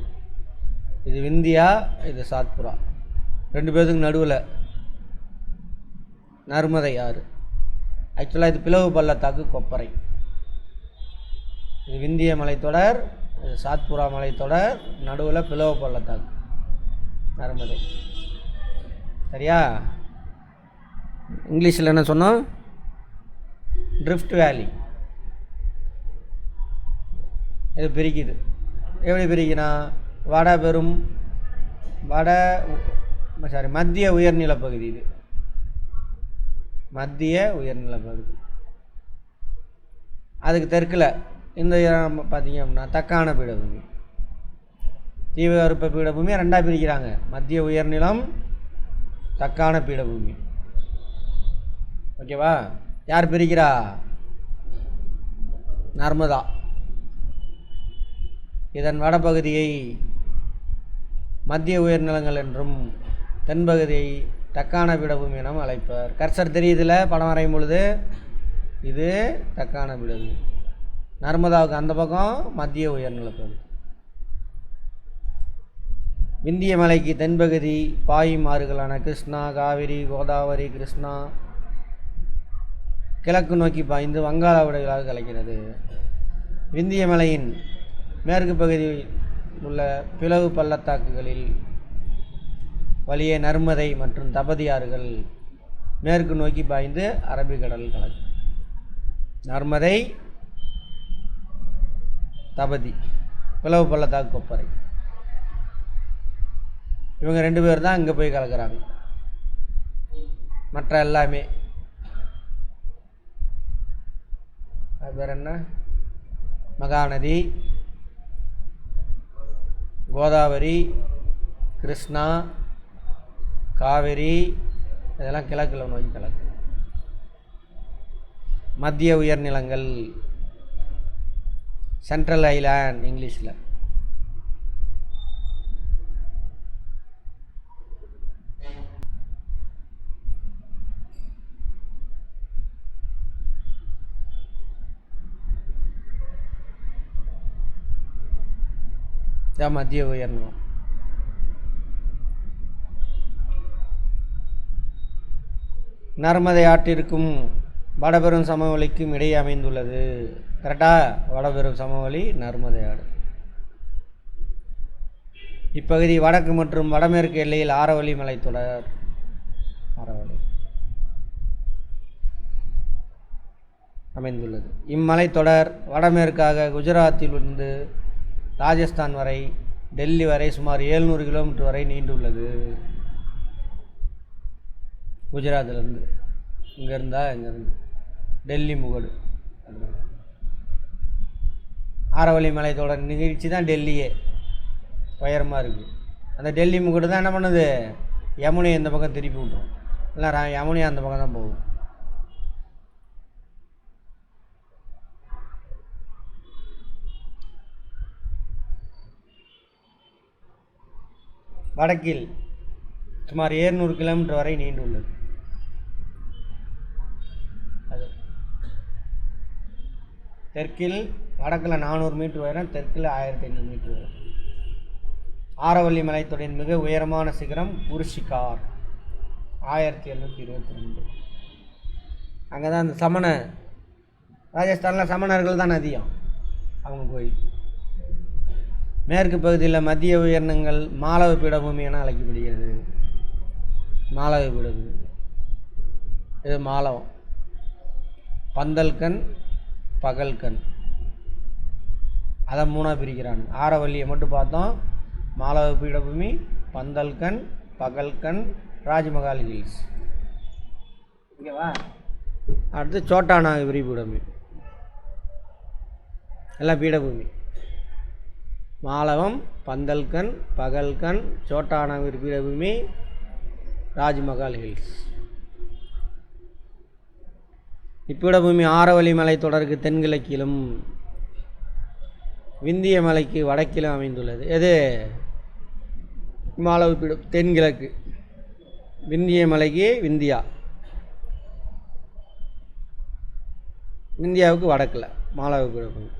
இது விந்தியா, இது சாத்புரா, ரெண்டு பேருக்கு நடுவில் நர்மதை ஆறு. ஆக்சுவலாக இது பிளவு பள்ளத்தாக்கு கொப்பரை. இது விந்திய மலைத்தொடர், இது சாத்புரா மலைத்தொடர், நடுவில் பிளவு பள்ளத்தாக்கு நர்மதை. சரியா? இங்கிலீஷில் என்ன சொன்னோம்? ட்ரிஃப்ட் வேலி. இது பிரிக்குது. எப்படி பிரிக்குன்னா மத்திய உயர்நிலப்பகுதி. இது மத்திய உயர்நிலப்பகுதி. அதுக்கு தெற்கில் இந்த பார்த்திங்க அப்படின்னா தக்கான பீடபூமி, தீபகற்ப பீடபூமியை ரெண்டாக பிரிக்கிறாங்க. மத்திய உயர்நிலம், தக்கான பீடபூமி. ஓகேவா? யார் பிரிக்கிறா? நர்மதா. இதன் வடபகுதியை மத்திய உயர்நிலங்கள் என்றும் தென்பகுதியை தக்கான பீடபூமி எனவும் அழைப்பர். கர்சர் தெரியுதுல படம் வரையும் பொழுது? இது தக்கான பீடபூமி. நர்மதாவுக்கு அந்த பக்கம் மத்திய உயர்நிலப்பகுதி. விந்திய மலைக்கு தென்பகுதி பாயும் ஆறுகளான கிருஷ்ணா, காவிரி, கோதாவரி, கிருஷ்ணா கிழக்கு நோக்கி பாய்ந்து வங்காள விடைகளாக கலக்கிறது. விந்திய மலையின் மேற்கு பகுதியில் உள்ள பிளவு பள்ளத்தாக்குகளில் வழியே நர்மதை மற்றும் தபதி ஆறுகள் மேற்கு நோக்கி பாய்ந்து அரபிக்கடல் கலக்கும். நர்மதை, தபதி, பிளவு பள்ளத்தாக்கு கொப்பரை, இவங்க 2 பேர் தான் இங்கே போய் கலக்கிறாங்க. மற்ற எல்லாமே அது பேர் என்ன? மகாநதி, கோதாவரி, கிருஷ்ணா, காவிரி, இதெல்லாம் கிழக்கில் நோக்கி கலக்கு. மத்திய உயர்நிலங்கள், சென்ட்ரல் ஐலாண்ட் இங்கிலீஷில். மத்திய உயர்நிலம். நர்மதை ஆற்றிற்கும் வடபெரும் சமவெளிக்கும் இடையே அமைந்துள்ளது. கரெக்டாக? வடபெரும் சமவெளி நர்மதை ஆறு. இப்பகுதி வடக்கு மற்றும் வடமேற்கு எல்லையில் ஆரவல்லி மலைத்தொடர் அமைந்துள்ளது. இம்மலைத்தொடர் வடமேற்காக குஜராத்திலிருந்து ராஜஸ்தான் வரை, டெல்லி வரை சுமார் 700 கிலோமீட்டர் வரை நீண்டுள்ளது. குஜராத்திலேருந்து இங்கேருந்து டெல்லி முகடு. ஆரவல்லி மலைத்தொடர் நிகழ்ச்சி தான் டெல்லியே உயரமாக இருக்குது. அந்த டெல்லி முகடு தான் என்ன பண்ணுது? யமுனையை இந்த பக்கம் திருப்பி விட்டுரும். இல்லை யமுனையை அந்த பக்கம் தான் போகும். வடக்கில் சுமார் 700 கிலோமீட்டர் வரை நீண்டுள்ளது. அது தெற்கில் வடக்கில் 400 மீட்டர் உயரம், தெற்கில் 1500 மீட்டர் உயரம். ஆரவல்லி மலைத்தொடரின் மிக உயரமான சிகரம் புருஷிகார் 1722. அங்கே தான் அந்த சமண, ராஜஸ்தானில் சமணர்கள் தான் அதிகம். அவங்க கோயில். மேற்கு பகுதியில் மத்திய உயர்நிலங்கள் மாலவ பீடபூமி என அழைக்கப்படுகிறது. மாலவ பீடபூமி இது மாலவம். பந்தல்கண், பகல்கண், அதை 3ஆக பிரிக்கிறாங்க. ஆரவல்லியை மட்டும் பார்த்தோம். மாலவ பீடபூமி, பந்தல்கண், பகல்கண், ராஜ்மஹால் ஹில்ஸ். ஓகேவா? அடுத்து சோட்டா நாகபுரி பீடபூமி. எல்லாம் பீடபூமி. மாலவம், பந்தல்கண், பகல்கண், சோட்டா நாகபுரி பீடபூமி, ராஜ்மஹால் ஹில்ஸ். இப்பீடபூமி ஆரவல்லி மலைத்தொடருக்கு தென்கிழக்கிலும் விந்திய மலைக்கு வடக்கிலும் அமைந்துள்ளது. எது? மாலவ பீடம் தென்கிழக்கு, விந்திய மலைக்கு விந்தியா, இந்தியாவுக்கு வடக்கில் மாலவ பீடபூமி.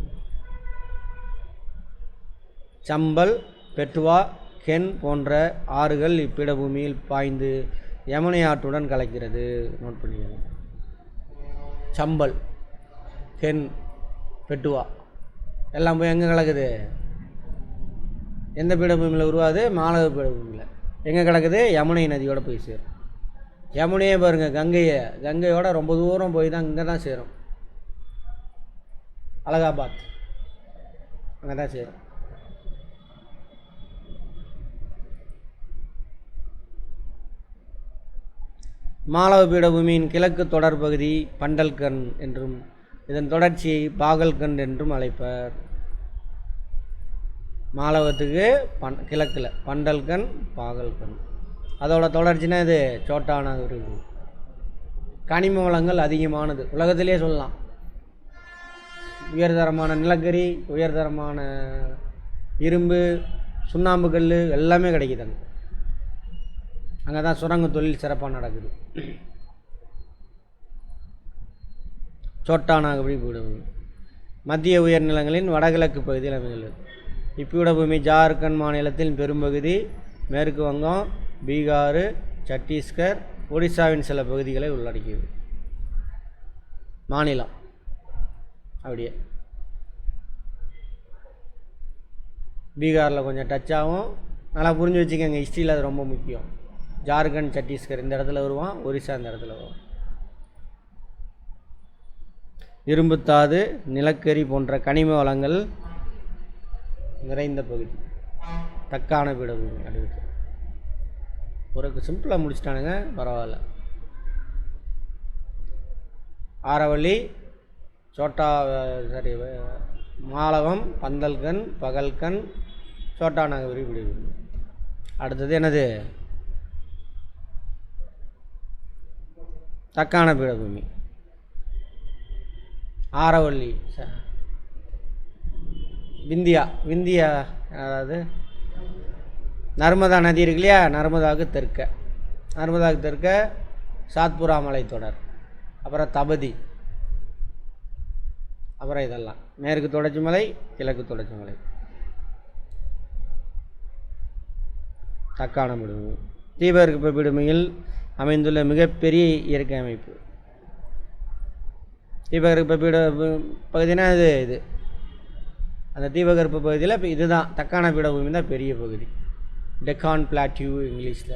சம்பல், பெட்வா, கென் போன்ற ஆறுகள் இப்பீடபூமியில் பாய்ந்து யமுனை ஆற்றுடன் கலக்கிறது. நோட் பண்ணிக்கணும். சம்பல், கென், பெட்வா எல்லாம் போய் எங்கே கலக்குது? எந்த பீடபூமியில் உருவாது? மாலவ பீடபூமியில். எங்கே கிடக்குது? யமுனை நதியோடு போய் சேரும். யமுனையே பாருங்கள், கங்கையோட ரொம்ப தூரம் போய் தான் இங்கே தான் சேரும். அலகாபாத் அங்கே தான் சேரும். மாலவ பீடபூமியின் கிழக்கு தொடர் பகுதி பண்டல்கண்ட் என்றும் இதன் தொடர்ச்சியை பாகல்கண்ட் என்றும் அழைப்பர். மாலவத்துக்கு கிழக்கில் பண்டல்கண்ட் பாகல்கண்ட், அதோட தொடர்ச்சினா இது சோட்டா நாகரி. கனிம வளங்கள் அதிகமானது உலகத்திலே சொல்லலாம். உயர்தரமான நிலக்கரி, உயர்தரமான இரும்பு, சுண்ணாம்பு கல் எல்லாமே கிடைக்குதுங்க. அங்கே தான் சுரங்க தொழில் சிறப்பாக நடக்குது. சோட்டா நாகரி பீடபூமி மத்திய உயர்நிலங்களின் வடகிழக்கு பகுதியில் அமைந்துள்ளது. இப்பீடபூமி ஜார்க்கண்ட் மாநிலத்தின் பெரும்பகுதி, மேற்கு வங்கம், பீகார், சத்தீஸ்கர், ஒடிசாவின் சில பகுதிகளை உள்ளடக்கியது. மாநிலம் அப்படியே பீகாரில் கொஞ்சம் டச் ஆகும். நல்லா புரிஞ்சு வச்சுக்கோங்க, ஹிஸ்ட்ரியில் அது ரொம்ப முக்கியம். ஜார்க்கண்ட், சத்தீஸ்கர் இந்த இடத்துல வருவான், ஒரிசா இந்த இடத்துல வரும். இரும்புத்தாது, நிலக்கரி போன்ற கனிம வளங்கள் நிறைந்த பகுதி. தக்கான பீடபூமி அடுத்து ஒரு சிம்பிளாக முடிச்சிட்டானுங்க, பரவாயில்ல. ஆரவள்ளி, சோட்டா சாரி மாலவம், பந்தல்கண்ட், பகல்கண்ட், சோட்டா நாகரி பீடபூமி. அடுத்தது என்னது? தக்கான பீடபூமி. ஆரவள்ளி, விந்தியா அதாவது நர்மதா நதி இருக்கு இல்லையா, நர்மதாவுக்கு தெற்க சாத்புரா மலைத்தொடர், அப்புறம் தபதி, அப்புறம் இதெல்லாம் மேற்கு தொடர்ச்சி மலை, கிழக்கு தொடர்ச்சி மலை. தக்கான பீடபூமி தீபகற்ப பீடபூமியில் அமைந்துள்ள மிகப்பெரிய இயற்கை அமைப்பு. தீபகற்ப பீட பகுதினா இது அந்த தீபகற்ப பகுதியில் இப்போ இதுதான் தக்கான பீடபூமி தான் பெரிய பகுதி. டெக்கான் பிளாட்டியூ இங்கிலீஷில்.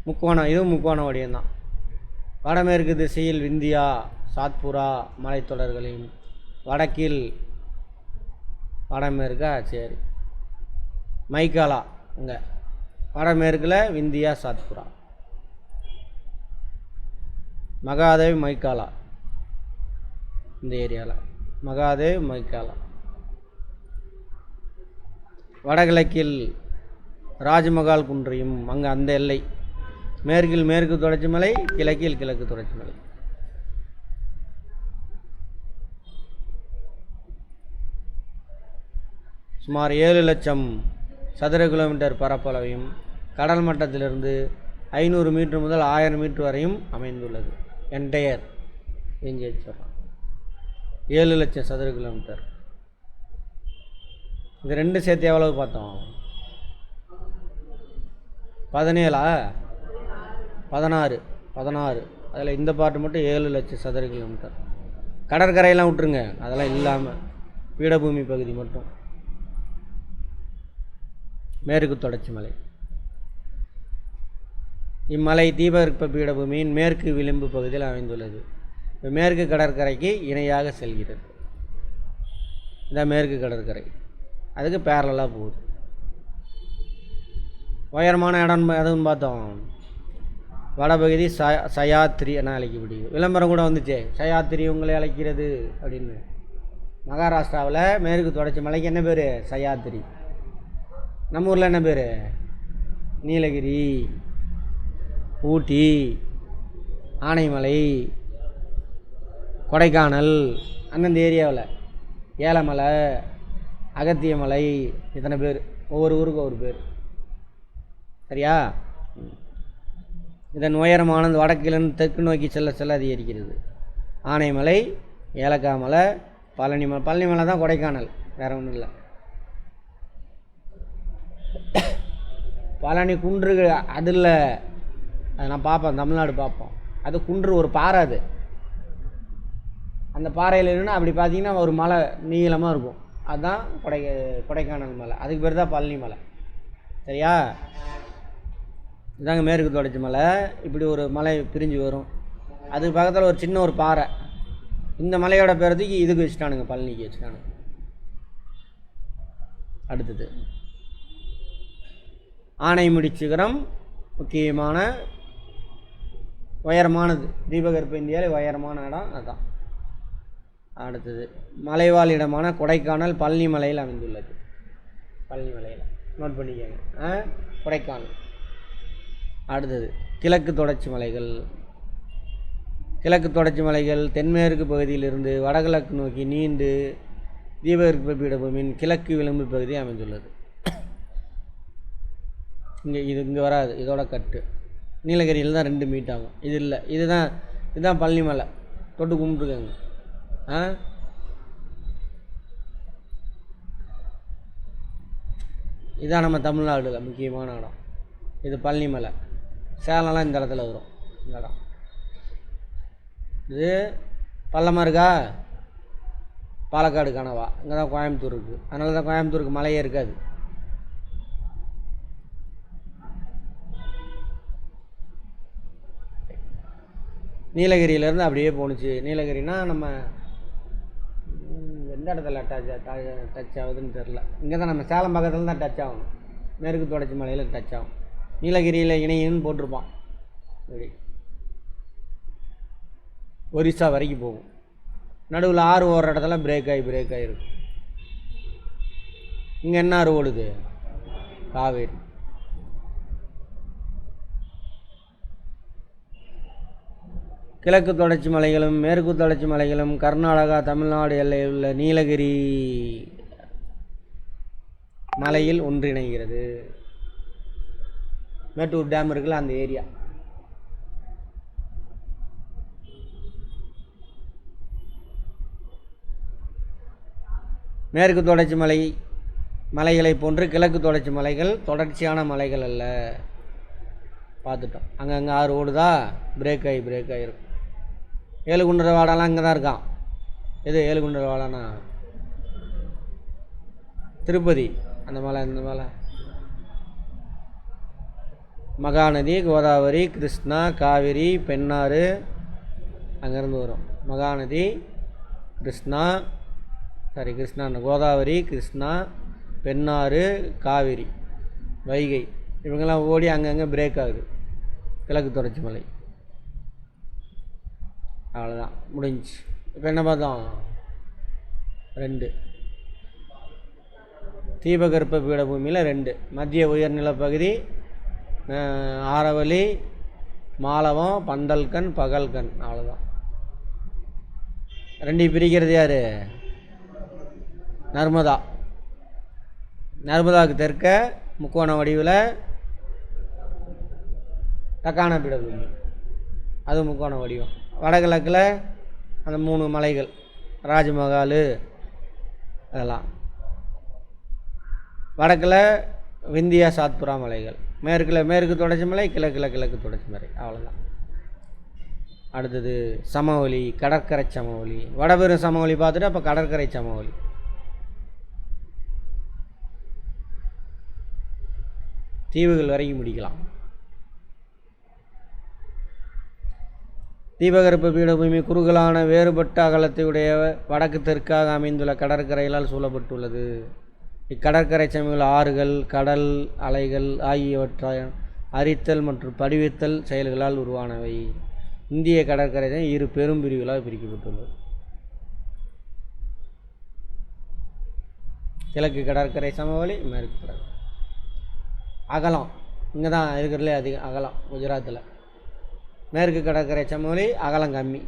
முக்கோணம், இதுவும் முக்கோண வடிவம்தான். வடமேற்கு திசையில் விந்தியா சாத்புரா மலைத்தொடர்களையும், வடக்கில் வடமேற்கா சரி மைக்காலா, இங்கே வடமேற்கில் விந்தியா சாத்புரா, மகாதேவ் மைக்காலா இந்த ஏரியாவில் மகாதேவ் மைக்காலா. வடகிழக்கில் ராஜ்மகால் குன்றியும் அங்கே அந்த எல்லை. மேற்கில் மேற்கு தொடர்ச்சி மலை, கிழக்கில் கிழக்கு தொடர்ச்சி மலை. சுமார் 7 லட்சம் சதுர கிலோமீட்டர் பரப்பளவையும் கடல் மட்டத்திலிருந்து 500 மீட்டர் முதல் 1000 மீட்டர் வரையும் அமைந்துள்ளது. என்டையர் ரேஞ்சு சொல்கிறோம் 7 லட்சம் சதுர கிலோமீட்டர். இது ரெண்டு சேர்த்து எவ்வளவு பார்த்தோம்? 16. அதில் இந்த பாட்டு மட்டும் 7 லட்சம் சதுர கிலோமீட்டர். கடற்கரையெல்லாம் விட்டுருங்க, அதெல்லாம் இல்லாமல் பீடபூமி பகுதி மட்டும். மேற்கு தொடர்ச்சி மலை. இம்மலை தீபகற்ப பீடபூமியின் மேற்கு விளிம்பு பகுதியில் அமைந்துள்ளது. மேற்கு கடற்கரைக்கு இணையாக செல்கிறது. இந்த மேற்கு கடற்கரை அதுக்கு பேரலாக போகுது. உயரமான இடம் எதுவும் பார்த்தோம். வடபகுதி சயாத்ரி என அழைக்கப்படுகிறது. விளம்பரம் கூட வந்துச்சு, சயாத்ரி உங்களை அழைக்கிறது அப்படின்னு. மகாராஷ்டிராவில் மேற்கு தொடர்ச்சி மலைக்கு என்ன பேர்? சயாத்ரி. நம்ம ஊரில் என்ன பேர்? நீலகிரி, ஊட்டி, ஆனைமலை, கொடைக்கானல், அந்தந்த ஏரியாவில் ஏலமலை, அகத்தியமலை, இத்தனை பேர். ஒவ்வொரு ஊருக்கும் ஒவ்வொரு பேர். சரியா? இதன் உயரமானது வடக்கிலிருந்து தெற்கு நோக்கி செல்ல செல்ல அதிகரிக்கிறது. ஆனைமலை, ஏலக்காமலை, பழனிமலை. பழனிமலை தான் கொடைக்கானல், வேறு ஒன்றும் இல்லை. பழனி குன்று அதில் அது நான் பார்ப்பேன், தமிழ்நாடு பார்ப்போம். அது குன்று, ஒரு பாறை. அது அந்த பாறையில் இருக்குன்னா அப்படி பார்த்தீங்கன்னா ஒரு மலை நீளமாக இருக்கும். அதுதான் கொடைக்கானல் மலை. அதுக்கு பேர் தான் பழனி மலை. சரியா? இதாங்க மேற்கு தொடர்ச்சி மலை. இப்படி ஒரு மலை பிரிஞ்சு வரும். அதுக்கு பக்கத்தில் ஒரு சின்ன ஒரு பாறை, இந்த மலையோட பேரத்துக்கு இதுக்கு வச்சுட்டானுங்க, பழனிக்கு வச்சுட்டானுங்க. அடுத்தது ஆனைமுடி சிகரம், முக்கியமான உயரமானது, தீபகற்ப இந்தியாவில் உயரமான இடம் அதுதான். அடுத்தது மலைவாழ் இடமான கொடைக்கானல் பழனி மலையில் அமைந்துள்ளது. பழனி மலையில் நோட் பண்ணிக்கோங்க, கொடைக்கானல். அடுத்தது கிழக்கு தொடர்ச்சி மலைகள். கிழக்கு தொடர்ச்சி மலைகள் தென்மேற்கு பகுதியிலிருந்து வடகிழக்கு நோக்கி நீண்டு தீபகற்ப பீடபூமியின் கிழக்கு விளிம்பு பகுதி அமைந்துள்ளது. இங்கே வராது, இதோட கட்டு. நீலகிரியில் தான் 2 மீட் ஆகும். இது இல்லை, இதுதான் பழனி மலை. தொட்டு கும்பிட்டுருக்காங்க. இதுதான் நம்ம தமிழ்நாடுல முக்கியமான இடம். இது பழனி மலை. சேலம்லாம் இந்த இடத்துல வரும். இந்த இடம் இது பள்ளமாக இருக்கா, பாலக்காடு கனவா, இங்கே தான் கோயம்புத்தூர் இருக்குது. அதனால தான் கோயம்புத்தூருக்கு மலையே இருக்காது. நீலகிரியிலேருந்து அப்படியே போணுச்சு. நீலகிரினா நம்ம எந்த இடத்துல டச் ஆகுதுன்னு தெரில. இங்கே தான் நம்ம சேலம் பக்கத்தில் தான் டச் ஆகணும். மேற்கு தொடர்ச்சி மலையில் டச் ஆகும். நீலகிரியில் இணையன்னு போட்டிருப்பான். இப்படி ஒரிசா வரைக்கும் போகும். நடுவில் ஆறு ஓடுற இடத்துல பிரேக் ஆகிருக்கும். இங்கே என்ன ஆறு ஓடுது? காவேரி. கிழக்கு தொடர்ச்சி மலைகளும் மேற்கு தொடர்ச்சி மலைகளும் கர்நாடகா தமிழ்நாடு எல்லையில் உள்ள நீலகிரி மலையில் ஒன்றிணைகிறது. மேட்டூர் டேம் இருக்குல்ல, அந்த ஏரியா. மேற்கு தொடர்ச்சி மலைகளை போன்று கிழக்கு தொடர்ச்சி மலைகள் தொடர்ச்சியான மலைகள் அல்ல. பார்த்துட்டோம். அங்கங்கே ஆறு ஓடுதா, பிரேக் ஆகிருக்கும். ஏழுகுண்டர வாடாலாம் இங்கே தான் இருக்கான். எது ஏழுகுண்டர வாடானா? திருப்பதி அந்த மலை. இந்த மலை மகாநதி, கோதாவரி, கிருஷ்ணா, காவிரி, பெண்ணாறு அங்கேருந்து வரும். மகாநதி, கிருஷ்ணா, கோதாவரி, கிருஷ்ணா, பெண்ணாறு, காவிரி, வைகை இவங்கெல்லாம் ஓடி அங்கங்கே பிரேக் ஆகுது. கிழக்கு தொடர்ச்சி மலை. அவ்வளோதான், முடிஞ்சு. இப்போ என்ன பார்த்தோம்? 2 தீபகற்ப பீடபூமியில் 2 மத்திய உயர்நிலப்பகுதி, ஆரவலி, மாலவம், பந்தல்கண், பகல்கண். அவ்வளோதான். 2 பிரிக்கிறது யார்? நர்மதாவுக்கு தெற்க முக்கோண வடிவில் தக்கான பீடபூமி, அது முக்கோண வடிவம். வடகிழக்கில் அந்த 3 மலைகள், ராஜ்மஹால் அதெல்லாம். வடக்கில் விந்தியா சாத்புரா மலைகள். மேற்கில் மேற்கு தொடர்ச்சி மலை, கிழக்கு தொடர்ச்சி மலை. அவ்வளோதான். அடுத்தது சமவெளி, கடற்கரை சமவெளி. வடபெரும் சமவெளி பார்த்துட்டு அப்போ கடற்கரை சமவெளி. தீவுகள் வரைக்கும் முடிக்கலாம். தீபகற்ப பீடபூமி குறுகலான வேறுபட்ட அகலத்தையுடைய வடக்கு தெற்காக அமைந்துள்ள கடற்கரைகளால் சூழப்பட்டுள்ளது. இக்கடற்கரை சமவெளியில் ஆறுகள், கடல் அலைகள் ஆகியவற்றை அரித்தல் மற்றும் படிவித்தல் செயல்களால் உருவானவை. இந்திய கடற்கரை 2 பெரும் பிரிவுகளாக பிரிக்கப்பட்டுள்ளது. கிழக்கு கடற்கரை சமவெளி, மேற்கு கடற்கரை. அகலம் இங்கே தான் இருக்கிறதுலே அதிகம் அகலம், குஜராத்தில். மேற்கு கடற்கரை சமவெளி அகலம் கம்மி.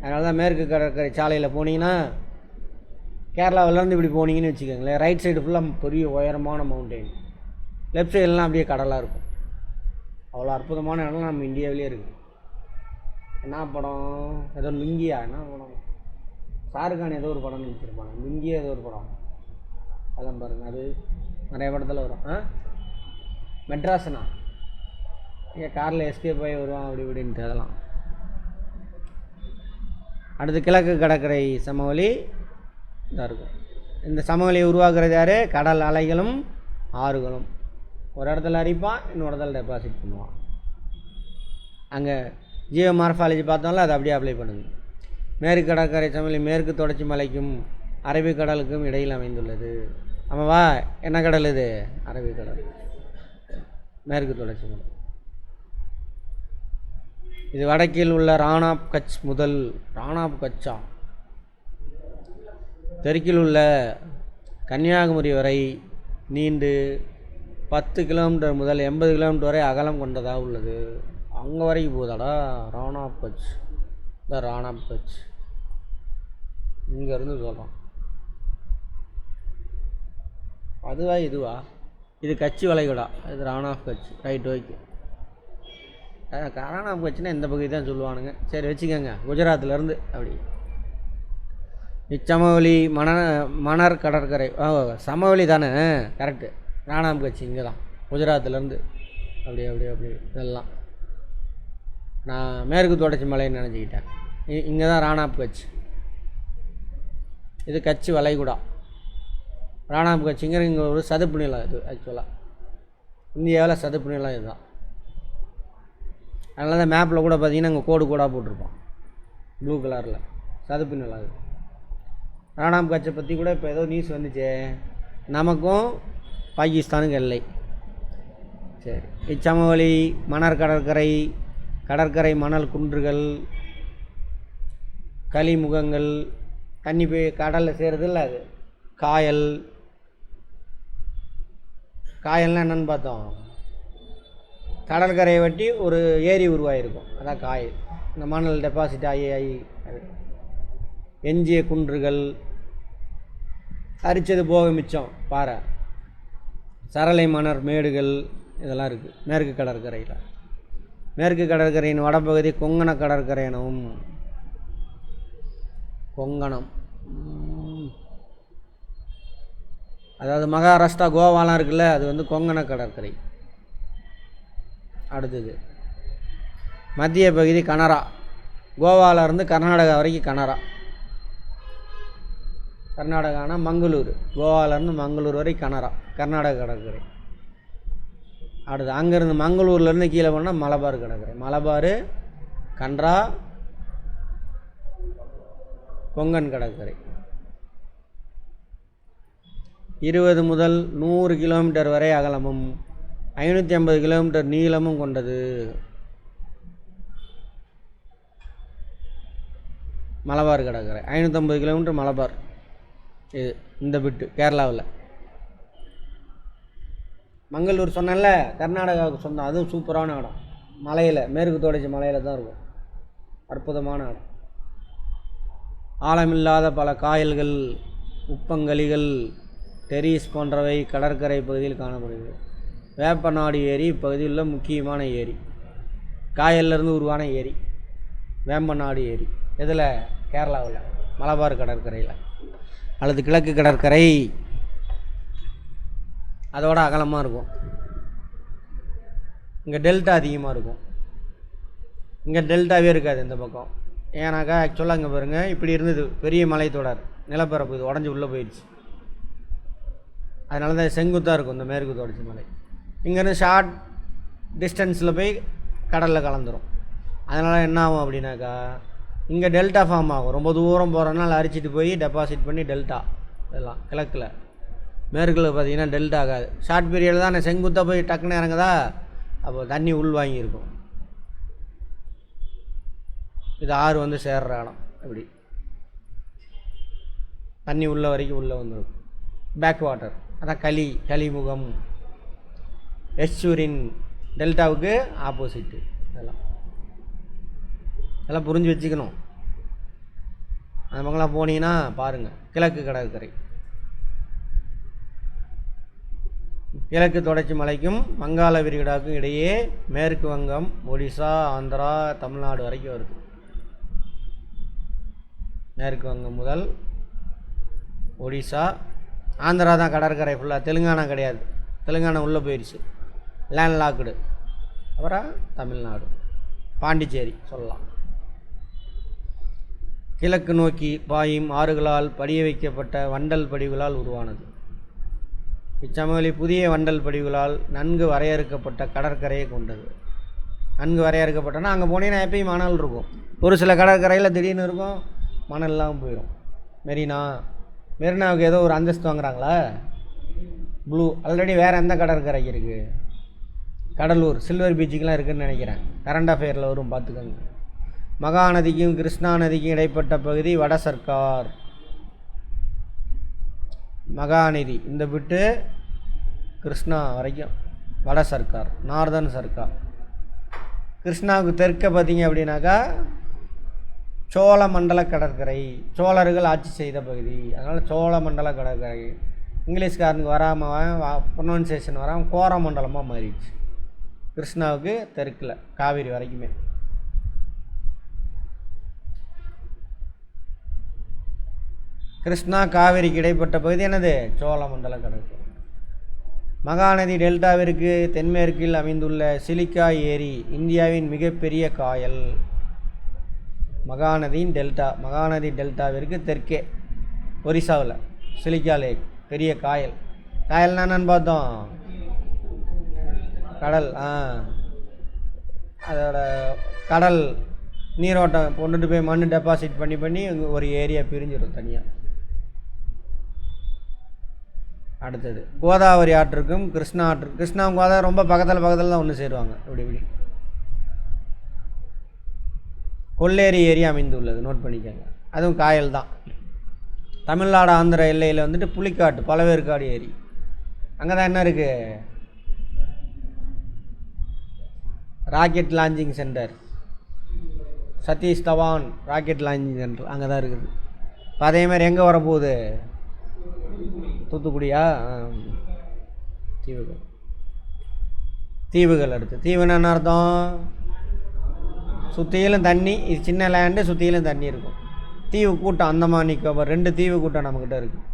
அதனால தான் மேற்கு கடற்கரை சாலையில் போனீங்கன்னா, கேரளாவிலேருந்து இப்படி போனீங்கன்னு வச்சுக்கோங்களேன், ரைட் சைடு ஃபுல்லாக பெரிய உயரமான மவுண்டெயின், லெஃப்ட் சைடெலாம் அப்படியே கடலாக இருக்கும். அவ்வளோ அற்புதமான இடம்லாம் நம்ம இந்தியாவிலே இருக்குது. என்ன படம்? ஏதோ லுங்கியா, என்ன படம்? ஷாருக்கான் ஏதோ ஒரு படம் நினச்சிருப்பாங்க. லுங்கியா ஏதோ ஒரு படம், அதெல்லாம் பாருங்கள். அது நிறைய படத்தில் வரும். மெட்ராஸ்னா இங்கே காரில் எஸ்கேப் ஆகி வருவான் அப்படி இப்படின்ட்டு. அதெல்லாம். அடுத்து கிழக்கு கடற்கரை சமவெளி இதாக இருக்கும். இந்த சமவெளியை உருவாக்குறது யார்? கடல் அலைகளும் ஆறுகளும். ஒரு இடத்துல அரிப்பான், இன்னொரு இடத்துல டெபாசிட் பண்ணுவான். அங்கே ஜியோ மார்ஃபாலஜி பார்த்தோம்ல, அதை அப்படியே அப்ளை பண்ணுங்க. மேற்கு கடற்கரை சமவெளி மேற்கு தொடர்ச்சி மலைக்கும் அரபிக்கடலுக்கும் இடையில் அமைந்துள்ளது. ஆமாவா? என்ன கடல் இது? அரபிக்கடல், மேற்கு தொடர்ச்சி மலை. இது வடக்கில் உள்ள ராணா ஆப் கட்ச் முதல் ராணா ஆப் கச்சா தெற்கில் உள்ள கன்னியாகுமரி வரை நீண்டு 10 கிலோமீட்டர் முதல் 80 கிலோமீட்டர் வரை அகலம் கொண்டதாக உள்ளது. அங்கே வரைக்கும் போதாடா ராணா ஆப் கட்ச். இந்த ராணா ஆப் கட்ச் இங்கேருந்து சொல்கிறோம். அதுவா இதுவா? இது கட்சி வளைகுடா, இது Rann of Kutch. Right, okay. Rann of கட்சினா இந்த பகுதி தான் சொல்லுவானுங்க. சரி வச்சுக்கோங்க, குஜராத்லேருந்து அப்படி. இச்சமவெளி மணர் கடற்கரை சமவெளி தானே, கரெக்டு. ராணா ஆப் கட்சி இங்கே தான், குஜராத்லேருந்து அப்படி இதெல்லாம். நான் மேற்கு தொடர்ச்சி மலைன்னு நினச்சிக்கிட்டேன். இங்கே தான் ராணா ஆப் கட்ச். இது கட்சி வளைகுடா. ராணா ஆப் கட்சிங்கிற இங்கே ஒரு சதுப்பு நிலம். இது ஆக்சுவலாக இந்தியாவில் சதுப்பு நிலம் இதுதான். அதனால தான் மேப்பில் கூட பார்த்தீங்கன்னா இங்கே கோடாக போட்டிருப்பான் ப்ளூ கலரில். சதுப்பு நிலம் இது. ராணா ஆப் கட்சை பற்றி கூட இப்போ ஏதோ நியூஸ் வந்துச்சே, நமக்கும் பாகிஸ்தானுக்கு எல்லை. சரி, இச்சமவெளி மணர் கடற்கரை மணல் குன்றுகள், களிமுகங்கள், தண்ணி போய் கடலில் சேருது இல்லை, அது காயல்னால் என்னென்னு பார்த்தோம். கடற்கரையை வட்டி ஒரு ஏரி உருவாகிருக்கும், அதான் காயல். இந்த மணல் டெபாசிட் ஆகி அது எஞ்சிய குன்றுகள், அரிச்சது போக மிச்சம் பாறை, சரளை மணர் மேடுகள், இதெல்லாம் இருக்குது மேற்கு கடற்கரையில். மேற்கு கடற்கரையின் வடபகுதி கொங்கண கடற்கரை எனவும். கொங்கணம் அதாவது மகாராஷ்டிரா கோவாலாம் இருக்குல்ல, அது வந்து கொங்கண கடற்கரை. அடுத்தது மத்திய பகுதி கனரா. கோவாவிலேருந்து கர்நாடகா வரைக்கும் கனரா. கர்நாடகானா மங்களூர், கோவாவிலேருந்து மங்களூர் வரை கனரா, கர்நாடக கடற்கரை. அடுத்து அங்கேருந்து மங்களூர்லேருந்து கீழே போனால் மலபார் கடற்கரை. மலபார், கன்ரா, கொங்கன் கடற்கரை. 20 முதல் 100 கிலோமீட்டர் வரை அகலமும் 550 கிலோமீட்டர் நீளமும் கொண்டது. மலபார் கடற்கரை 550 கிலோமீட்டர். மலபார் இது இந்த பிட்டு கேரளாவில். மங்களூர் சொன்னேன்ல, கர்நாடகாவுக்கு சொன்னேன். அதுவும் சூப்பரான இடம். மலையில், மேற்கு தொடர்ச்சி மலையில் தான் இருக்கும். அற்புதமான இடம். ஆழமில்லாத பல காயல்கள், உப்பங்கழிகள், டெரீஸ் போன்றவை கடற்கரை பகுதியில் காணப்படுகிறது. வேப்பநாடு ஏரி இப்பகுதியில் உள்ள முக்கியமான ஏரி. காயல்லிருந்து உருவான ஏரி வேம்பநாடு ஏரி. இதில் கேரளாவில் மலபார் கடற்கரையில். அல்லது கிழக்கு கடற்கரை அதோட அகலமாக இருக்கும். இங்கே டெல்டா அதிகமாக இருக்கும். இங்கே டெல்டாவே இருக்காது இந்த பக்கம். ஏன்னாக்கா ஆக்சுவலாக இங்கே பாருங்கள், இப்படி இருந்தது பெரிய மலைத்தொடர், நிலப்பரப்பு. இது உடஞ்சி உள்ளே போயிடுச்சு. அதனால தான் செங்குத்தாக இருக்கும் இந்த மேற்கு தொடர்ச்சி மலை. இங்கேருந்து ஷார்ட் டிஸ்டன்ஸில் போய் கடலில் கலந்துரும். அதனால் என்ன ஆகும் அப்படின்னாக்கா, இங்கே டெல்டா ஃபார்ம் ஆகும். ரொம்ப தூரம் போகிறனால அரிச்சிட்டு போய் டெபாசிட் பண்ணி டெல்டா. இதெல்லாம் கிழக்கில். மேற்கில் பார்த்திங்கன்னா டெல்டா ஆகாது. ஷார்ட் பீரியடில் தான் செங்குத்தாக போய் டக்குன்னு இறங்குதா, அப்போ தண்ணி உள் வாங்கியிருக்கும். இது ஆறு வந்து சேர்ற இடம். இப்படி தண்ணி உள்ள வரைக்கும் உள்ளே வந்துருக்கும். பேக் வாட்டர், அதான் களிமுகம், எஸ்சூரின் டெல்டாவுக்கு ஆப்போசிட்டு. இதெல்லாம் புரிஞ்சு வச்சுக்கணும். அந்த பக்கம்லாம் போனீங்கன்னா பாருங்கள். கிழக்கு கடற்கரை, கிழக்கு தொடர்ச்சி மலைக்கும் வங்காள விரிகுடாவுக்கும் இடையே மேற்கு வங்கம், ஒடிசா, ஆந்திரா, தமிழ்நாடு வரைக்கும் வருது. மேற்கு வங்கம் முதல் ஒடிசா, ஆந்திரா தான் கடற்கரை ஃபுல்லாக. தெலுங்கானா கிடையாது. தெலுங்கானா உள்ளே போயிடுச்சு, லேண்ட் லாக்குடு. அப்புறம் தமிழ்நாடு, பாண்டிச்சேரி சொல்லலாம். கிழக்கு நோக்கி பாயும் ஆறுகளால் படிய வைக்கப்பட்ட வண்டல் படிவுகளால் உருவானது. இச்சமவெளி புதிய வண்டல் படிவுகளால் நன்கு வரையறுக்கப்பட்ட கடற்கரையை கொண்டது. நன்கு வரையறுக்கப்பட்டனா அங்கே போனீங்கன்னா எப்பயும் மணல் இருக்கும். ஒரு சில கடற்கரையில் திடீர்னு இருக்கும், மணல்லாம் போயிடும். மெரினாவுக்கு ஏதோ ஒரு அந்தஸ்து வாங்குறாங்களா? ப்ளூ. ஆல்ரெடி வேறு எந்த கடற்கரைக்கு இருக்குது? கடலூர் சில்வர் பீச்சுக்கெலாம் இருக்குதுன்னு நினைக்கிறேன். கரண்ட் அஃபேரில் வரும், பார்த்துக்கோங்க. மகாநதிக்கும் கிருஷ்ணா நதிக்கும் இடைப்பட்ட பகுதி வட சர்க்கார். மகாநதி இந்த விட்டு கிருஷ்ணா வரைக்கும் வட சர்க்கார், நார்தன் சர்க்கார். கிருஷ்ணாவுக்கு தெற்க பார்த்தீங்க அப்படின்னாக்கா சோழ மண்டல கடற்கரை, சோழர்கள் ஆட்சி செய்த பகுதி. அதனால் சோழ மண்டல கடற்கரை. இங்கிலீஷ்காரனுக்கு வராமல் ப்ரொனன்சியேஷன் வராமல் கோரமண்டலமாக மாறிடுச்சு. கிருஷ்ணாவுக்கு தெற்கில் காவிரி வரைக்குமே. கிருஷ்ணா காவிரிக்கு இடைப்பட்ட பகுதி என்னது? சோழ மண்டல கடற்கரை. மகாநதி டெல்டாவிற்கு தென்மேற்கில் அமைந்துள்ள சிலிக்கா ஏரி இந்தியாவின் மிகப்பெரிய காயல். மகாநதி டெல்டாவிற்கு தெற்கே ஒரிசாவில் சிலிக்கா லேக் பெரிய காயல். காயல்னா என்னன்னு பார்த்தோம்? கடல். அதோட கடல் நீரோட்டம் கொண்டுட்டு போய் மண் டெபாசிட் பண்ணி ஒரு ஏரியா பிரிஞ்சிடும் தனியாக. அடுத்தது கோதாவரி ஆற்றுக்கும் கிருஷ்ணா ஆற்றுக்கும். கிருஷ்ணாவும் கோதாவரி ரொம்ப பக்கத்தில் தான் ஒன்று சேருவாங்க. இப்படி கொல்லேரி ஏரி அமைந்துள்ளது, நோட் பண்ணிக்கோங்க. அதுவும் காயல் தான். தமிழ்நாடு ஆந்திர எல்லையில் வந்துட்டு புலிக்காட்டு பழவேற்காடு ஏரி. அங்கே தான் என்ன இருக்குது? Rocket launching centre, Satish Dhawan rocket launching centre அங்கே தான் இருக்குது. இப்போ அதேமாதிரி எங்கே வரப்போகுது? தூத்துக்குடியா? தீவுகள் அடுத்து. தீவுன்னு என்ன அர்த்தம்? சுற்றிலும் தண்ணி. இது சின்ன லேண்டு, சுற்றிலும் தண்ணி இருக்கும். தீவு கூட்டம் அந்தமான் நிக்கோபார் 2 தீவு கூட்டம் நம்மக்கிட்ட இருக்குது.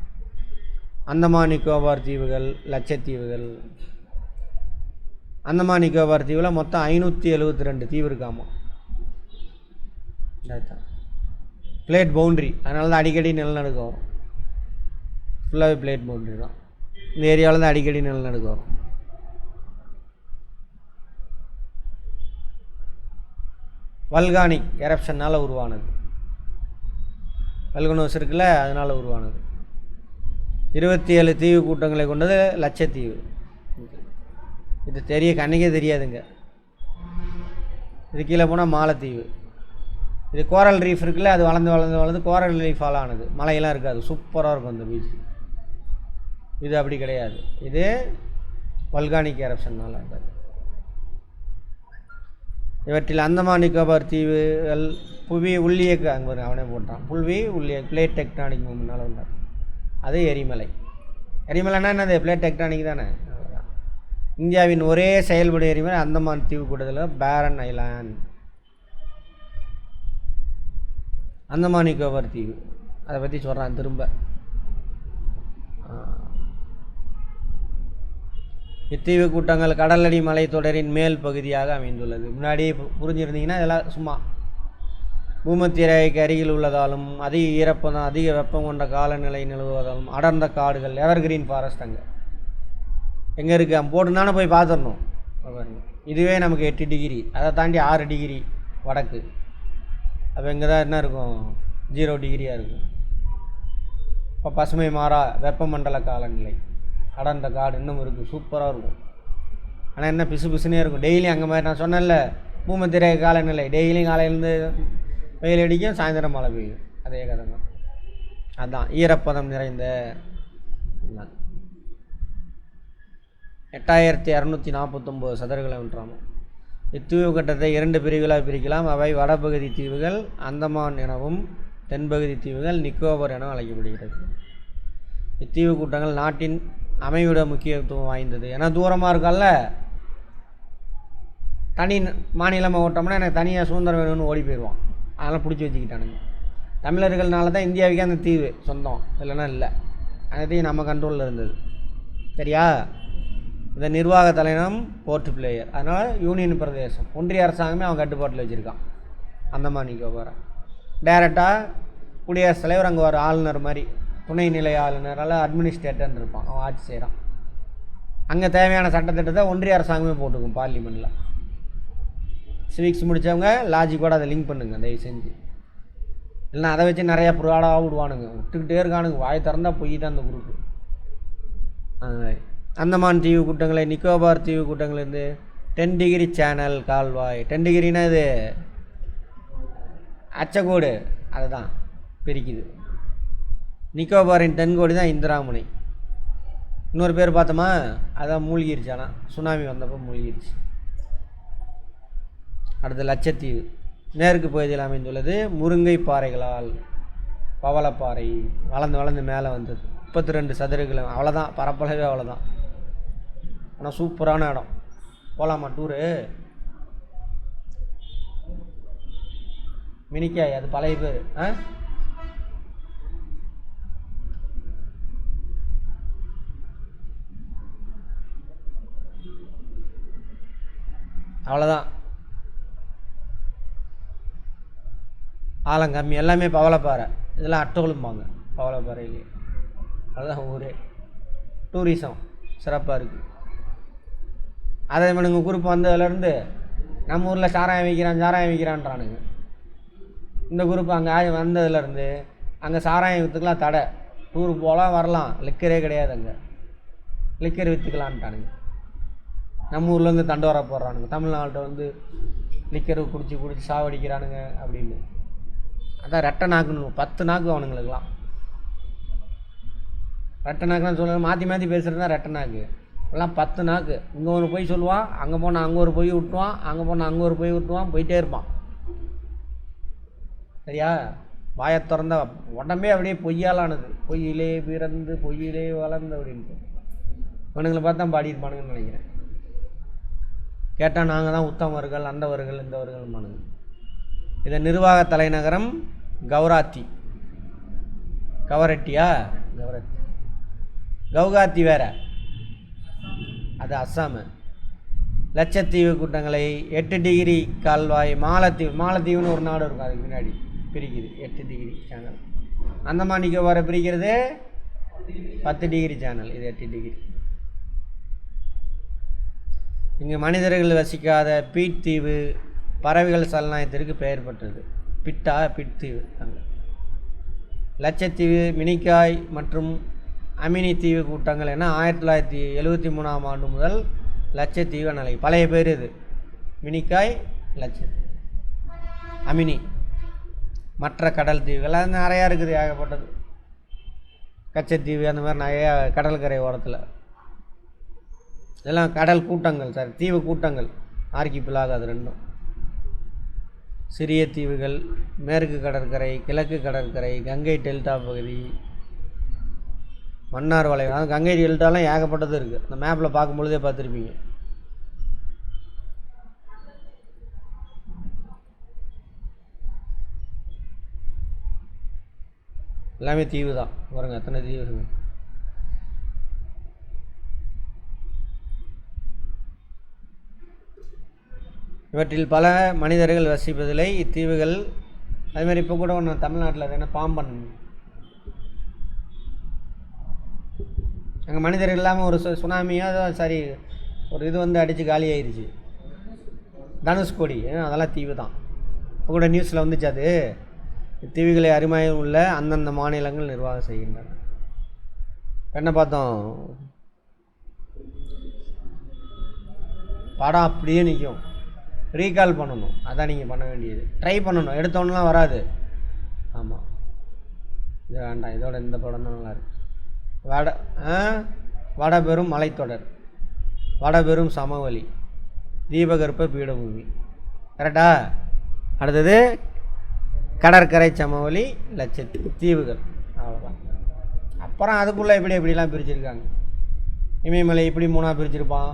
அந்தமான் நிக்கோபார் தீவுகள், லட்சத்தீவுகள். அந்தமான் நிக்கோபார் தீவில் மொத்தம் 572 தீவு இருக்காமா. பிளேட் பவுண்ட்ரி, அதனால தான் அடிக்கடி நிலநடுக்கம் வரும். ஃபுல்லாகவே பிளேட் பவுண்ட்ரி தான். இந்த ஏரியாவில் தான் அடிக்கடி நிலநடுக்கம் வரும். வல்கானிக் எரப்ஷனால் உருவானது. வல்கனோஸ் இருக்குல்ல, அதனால் உருவானது. 27 தீவு கூட்டங்களை கொண்டது லட்சத்தீவு. இது கண்ணுக்கே தெரியாதுங்க. இது கீழே போனால் மாலத்தீவு. இது கோரல் ரீஃப் இருக்குல்ல, அது வளர்ந்து கோரல் ரீஃபால் ஆனது. மலையெல்லாம் இருக்காது, சூப்பராக இருக்கும் அந்த பீச். இது அப்படி கிடையாது, இது வல்கானிக் எரப்ஷனால் இருக்காது. இவற்றில் அந்தமான் நிக்கோபார் தீவுகள் புவி உள்ளியக்க, அங்கே அவனே போட்டான், புல்வி உள்ளிய பிளேட் டெக்டானிக் மூமெண்ட்னால உண்டார். அது எரிமலைன்னா என்னது? பிளேட் டெக்டானிக் தானே. இந்தியாவின் ஒரே செயல்படும் எரிமலை அந்தமான் தீவு கூட்டத்தில் பேரன் ஐலாண்ட். அந்தமான் நிக்கோபார் தீவு அதை பற்றி சொல்கிறான் திரும்ப. இத்தீவு கூட்டங்கள் கடலடி மலைத்தொடரின் மேல் பகுதியாக அமைந்துள்ளது. முன்னாடியே புரிஞ்சிருந்தீங்கன்னா இதெல்லாம் சும்மா. பூமத்திய ரேகைக்கு அருகில் உள்ளதாலும் அதிக ஈரப்பதம் அதிக வெப்பம் கொண்ட காலநிலை நிலவுவதாலும் அடர்ந்த காடுகள், எவர்கிரீன் ஃபாரஸ்ட் அங்கே எங்கே இருக்குது? அங்கே போட்டுனானே போய் பார்த்துடணும். இதுவே நமக்கு 8 டிகிரி, அதை தாண்டி 6 டிகிரி வடக்கு. அப்போ இங்கே தான் என்ன இருக்கும்? 0 டிகிரியாக இருக்கும். இப்போ பசுமை மாறா வெப்பமண்டல காலநிலை, அடர்ந்த காடு இன்னும் இருக்குது, சூப்பராக இருக்கும். ஆனால் என்ன பிசுனே இருக்கும் டெய்லி. அங்கே மாதிரி நான் சொன்னேன்ல, பூமத்திய ரேகை காலநிலை டெய்லியும் காலையிலேருந்து வெயில் அடிக்கும், சாயந்தரம் மழை பெய்யும். அதே கதை தான். அதுதான் ஈரப்பதம் நிறைந்த 8249 சதுர கிலோமீட்டராகும். இத்தீவு கட்டத்தை 2 பிரிவுகளாக பிரிக்கலாம். அவை வடபகுதி தீவுகள் அந்தமான் எனவும் தென்பகுதி தீவுகள் நிக்கோபர் என அழைக்கப்படுகிறது. இத்தீவு கூட்டங்கள் நாட்டின் அமைவிட முக்கியத்துவம் வாய்ந்தது. ஏன்னா தூரமாக இருக்கல்ல, தனி மாநிலமாக ஓட்டோம்னா எனக்கு தனியாக சுதந்திரம் வேணும்னு ஓடி போயிடுவான். அதெல்லாம் பிடிச்சி வச்சுக்கிட்டானுங்க. தமிழர்கள்னால தான் இந்தியாவுக்கே அந்த தீவு சொந்தம், இல்லைன்னா இல்லை. அந்த தீவு நம்ம கண்ட்ரோலில் இருந்தது. சரியா? இந்த நிர்வாக தலைநம் போர்ட் பிளேயர். அதனால் யூனியன் பிரதேசம், ஒன்றிய அரசாங்கமே அவன் கட்டுப்பாட்டில் வச்சுருக்கான் அந்தமான் நிக்கோபாரை. டைரெக்டாக குடியரசுத் தலைவர் அங்கே ஒரு ஆளுநர் மாதிரி, துணைநிலை ஆளுநரால் அட்மினிஸ்ட்ரேட்டர்னு இருப்பான், அவன் ஆட்சி செய்கிறான். அங்கே தேவையான சட்டத்திட்டத்தை ஒன்றிய அரசாங்கமே போட்டுக்கும் இல்லைன்னா அதை வச்சு நிறையா ப்ராடாக விடுவானுங்க, விட்டுக்கிட்டே இருக்கானுங்க, வாய் திறந்தால் பொய் தான் அந்த குரூப்பு. அந்தமான் தீவு கூட்டங்களை, நிக்கோபார் தீவு கூட்டங்கள்லேருந்து 10 டிகிரி சேனல் கால்வாய். 10 டிகிரினா இது அச்சக்கோடு, அதுதான் பிரிக்குது. நிக்கோபாரின் தென்கோடி தான் இந்திராமுனை. இன்னொரு பேர் பார்த்தோமா, அதான் மூழ்கிருச்சு. ஆனால் சுனாமி வந்தப்போ மூழ்கிருச்சு. அடுத்து லட்சத்தீவு மேற்கு பகுதியில் அமைந்துள்ளது. முருங்கை பாறைகளால் பவளப்பாறை வளர்ந்து வளர்ந்து மேலே வந்தது. 32 சதுர கிலோமீட்டர், அவ்வளோதான் பரப்பளவே, அவ்வளோதான். ஆனால் சூப்பரான இடம், போகலாமா டூரு? மினிக்காய், அது பழைய பேர். அவ்வளோதான், ஆலங்கம்மி, எல்லாமே பவளப்பாறை. இதெல்லாம் அட்டோலும்பாங்க பவளப்பாறையிலே. அதுதான் ஊரே. டூரிசம் சிறப்பாக இருக்குது. அதே மாதிரி நீங்கள் குரூப் வந்ததுலேருந்து நம்ம ஊரில் சாராயம் விற்கிறான்றானுங்க. இந்த குரூப் அங்கே வந்ததுலேருந்து அங்கே சாராயம் விற்றுக்கலாம் தடை. டூர் போகலாம் வரலாம், லிக்கரே கிடையாது அங்கே. லிக்கர் விற்றுக்கலான்ட்டானுங்க. நம்ம ஊர்லேருந்து தண்டோரா போடுறானுங்க, தமிழ்நாட்டில் வந்து லிக்கரு குடிச்சு சாவடிக்கிறானுங்க அப்படின்னு. அதான் ரெட்டை நாக்குன்னு 10 நாக்கு அவனுங்களுக்கெல்லாம். ரெட்டை நாக்குன்னு சொல்ல மாற்றி பேசுகிறது தான் ரெட்டை நாக்கு. எல்லாம் 10 நாக்கு. இங்கே ஒரு பொய் சொல்லுவான், அங்கே போனால் அங்கே ஒரு பொய் விட்டுவான், அங்கே போனால் அங்கே ஒரு பொய் விட்டுவான், போயிட்டே இருப்பான். சரியா? வாயை திறந்த உடம்பே அப்படியே பொய்யாலானது. பொய்யிலே பிறந்து பொய்யிலே வளர்ந்து அப்படின்ட்டு இவனுங்களை பார்த்தா பாடியிருப்பானுங்கன்னு நினைக்கிறேன். கேட்டால் நாங்கள் தான் உத்தமர்கள், அந்தவர்கள், இந்தவர்கள் மானுங்க. இதை நிர்வாக தலைநகரம் கவுராத்தி. கவரட்டியா? கவரத்தி. கவுகாத்தி வேற, அது அஸ்ஸாமு. லட்சத்தீவு கூட்டங்களை 8 டிகிரி கால்வாய். மாலத்தீவுன்னு ஒரு நாடு இருக்கும், அதுக்கு முன்னாடி பிரிக்குது 8 டிகிரி சேனல். அந்தமான் நிக்கோபாரை பிரிக்கிறது 10 டிகிரி சேனல், இது 8 டிகிரி. இங்கு மனிதர்கள் வசிக்காத பீட் தீவு பறவைகள் சரணாலயத்திற்கு பெயர் பெற்றது. பிட் தீவு அங்கே. லட்சத்தீவு, மினிக்காய் மற்றும் அமினி தீவு கூட்டங்கள் என 1973ஆம் ஆண்டு முதல் லட்சத்தீவு நிலை. பழைய பேர் இது. மினிக்காய், லட்சத்தீவு, அமினி. மற்ற கடல் தீவுகள் அது நிறையா இருக்குது, ஏகப்பட்டது. கச்சத்தீவு அந்த மாதிரி நிறையா கடற்கரை ஓரத்தில். இதெல்லாம் கடல் கூட்டங்கள், சார் தீவு கூட்டங்கள். ஆர்கிபிலாக் அது ரெண்டும். சிறிய தீவுகள், மேற்கு கடற்கரை, கிழக்கு கடற்கரை, கங்கை டெல்டா பகுதி, மன்னார் வளைவு. அது கங்கை டெல்டாலாம் ஏகப்பட்டது இருக்குது. அந்த மேப்பில் பார்க்கும்பொழுதே பார்த்துருப்பீங்க. எல்லாமே தீவு தான். பாருங்க எத்தனை தீவு இருக்கு. இவற்றில் பல மனிதர்கள் வசிப்பதில்லை. இத்தீவுகள் அதுமாதிரி இப்போ கூட ஒன்று தமிழ்நாட்டில் அது என்ன பாம்பன், அங்கே மனிதர்கள் இல்லாமல் ஒரு சுனாமியாக சரி ஒரு இது வந்து அடித்து காலி ஆயிடுச்சு. தனுஷ்கோடி அதெல்லாம் தீவு தான். இப்போ கூட நியூஸில் வந்துச்சு. அது தீவுகளை அருமையாக உள்ள அந்தந்த மாநிலங்கள் நிர்வாகம் செய்கின்றன. என்ன பார்த்தோம், படம் அப்படியே நிற்கும். ரீகால் பண்ணணும், அதான் நீங்கள் பண்ண வேண்டியது. ட்ரை பண்ணணும், எடுத்தோன்னெலாம் வராது. ஆமாம், இது வேண்டாம், இதோட இந்த படம் தான் நல்லாயிருக்கு. வடபெரும் மலைத்தொடர், வடபெரும் சமவெளி, தீபகற்ப பீடபூமி. கரெக்டா? அடுத்தது கடற்கரை சமவெளி, லட்சத்தீவுகள். அவ்வளோதான். அப்புறம் அதுக்குள்ளே எப்படிலாம் பிரிச்சுருக்காங்க. இமயமலை இப்படி 3ஆக பிரிச்சுருப்பான்,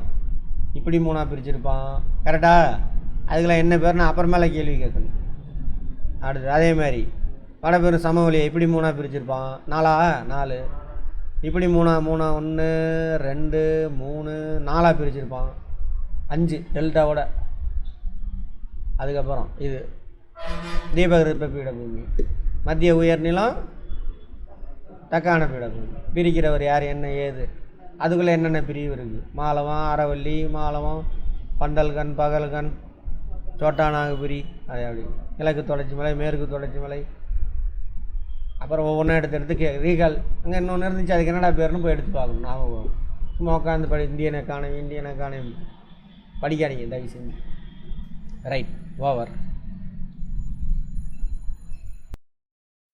இப்படி 3ஆக பிரிச்சுருப்பான். கரெக்டா? அதுக்கெல்லாம் என்ன பேர்னா அப்புறமேல கேள்வி கேட்கணும். அடுத்து அதே மாதிரி வடபெரும் சமவெளியை இப்படி 3ஆக பிரிச்சுருப்பான். 4 இப்படி 3 1 2 3 4ஆக பிரிச்சுருப்பான். 5 டெல்டாவோட. அதுக்கப்புறம் இது தீபகற்ப பீடபூமி, மத்திய உயர்நிலம், தக்கான பீடபூமி. பிரிக்கிறவர் யார், என்ன ஏது, அதுக்குள்ளே என்னென்ன பிரிவு இருக்குது. மாலவம், அரவல்லி, மாலவம், பண்டல்கன், பகல்கன், சோட்டாநாகபுரி, அது அப்படி. கிழக்கு தொடர்ச்சி மலை, மேற்கு தொடர்ச்சி மலை, அப்புறம் ஒவ்வொன்றா எடுத்து ரீகால் அங்கே இன்னொன்று இருந்துச்சு, அதுக்கு என்னடா பேர்னு போய் எடுத்து பார்க்கணும். ஞாபகம் சும்மா உட்காந்து இந்தியன் எக்கானமி படிக்காதீங்க தயவு செஞ்சு. Right, over.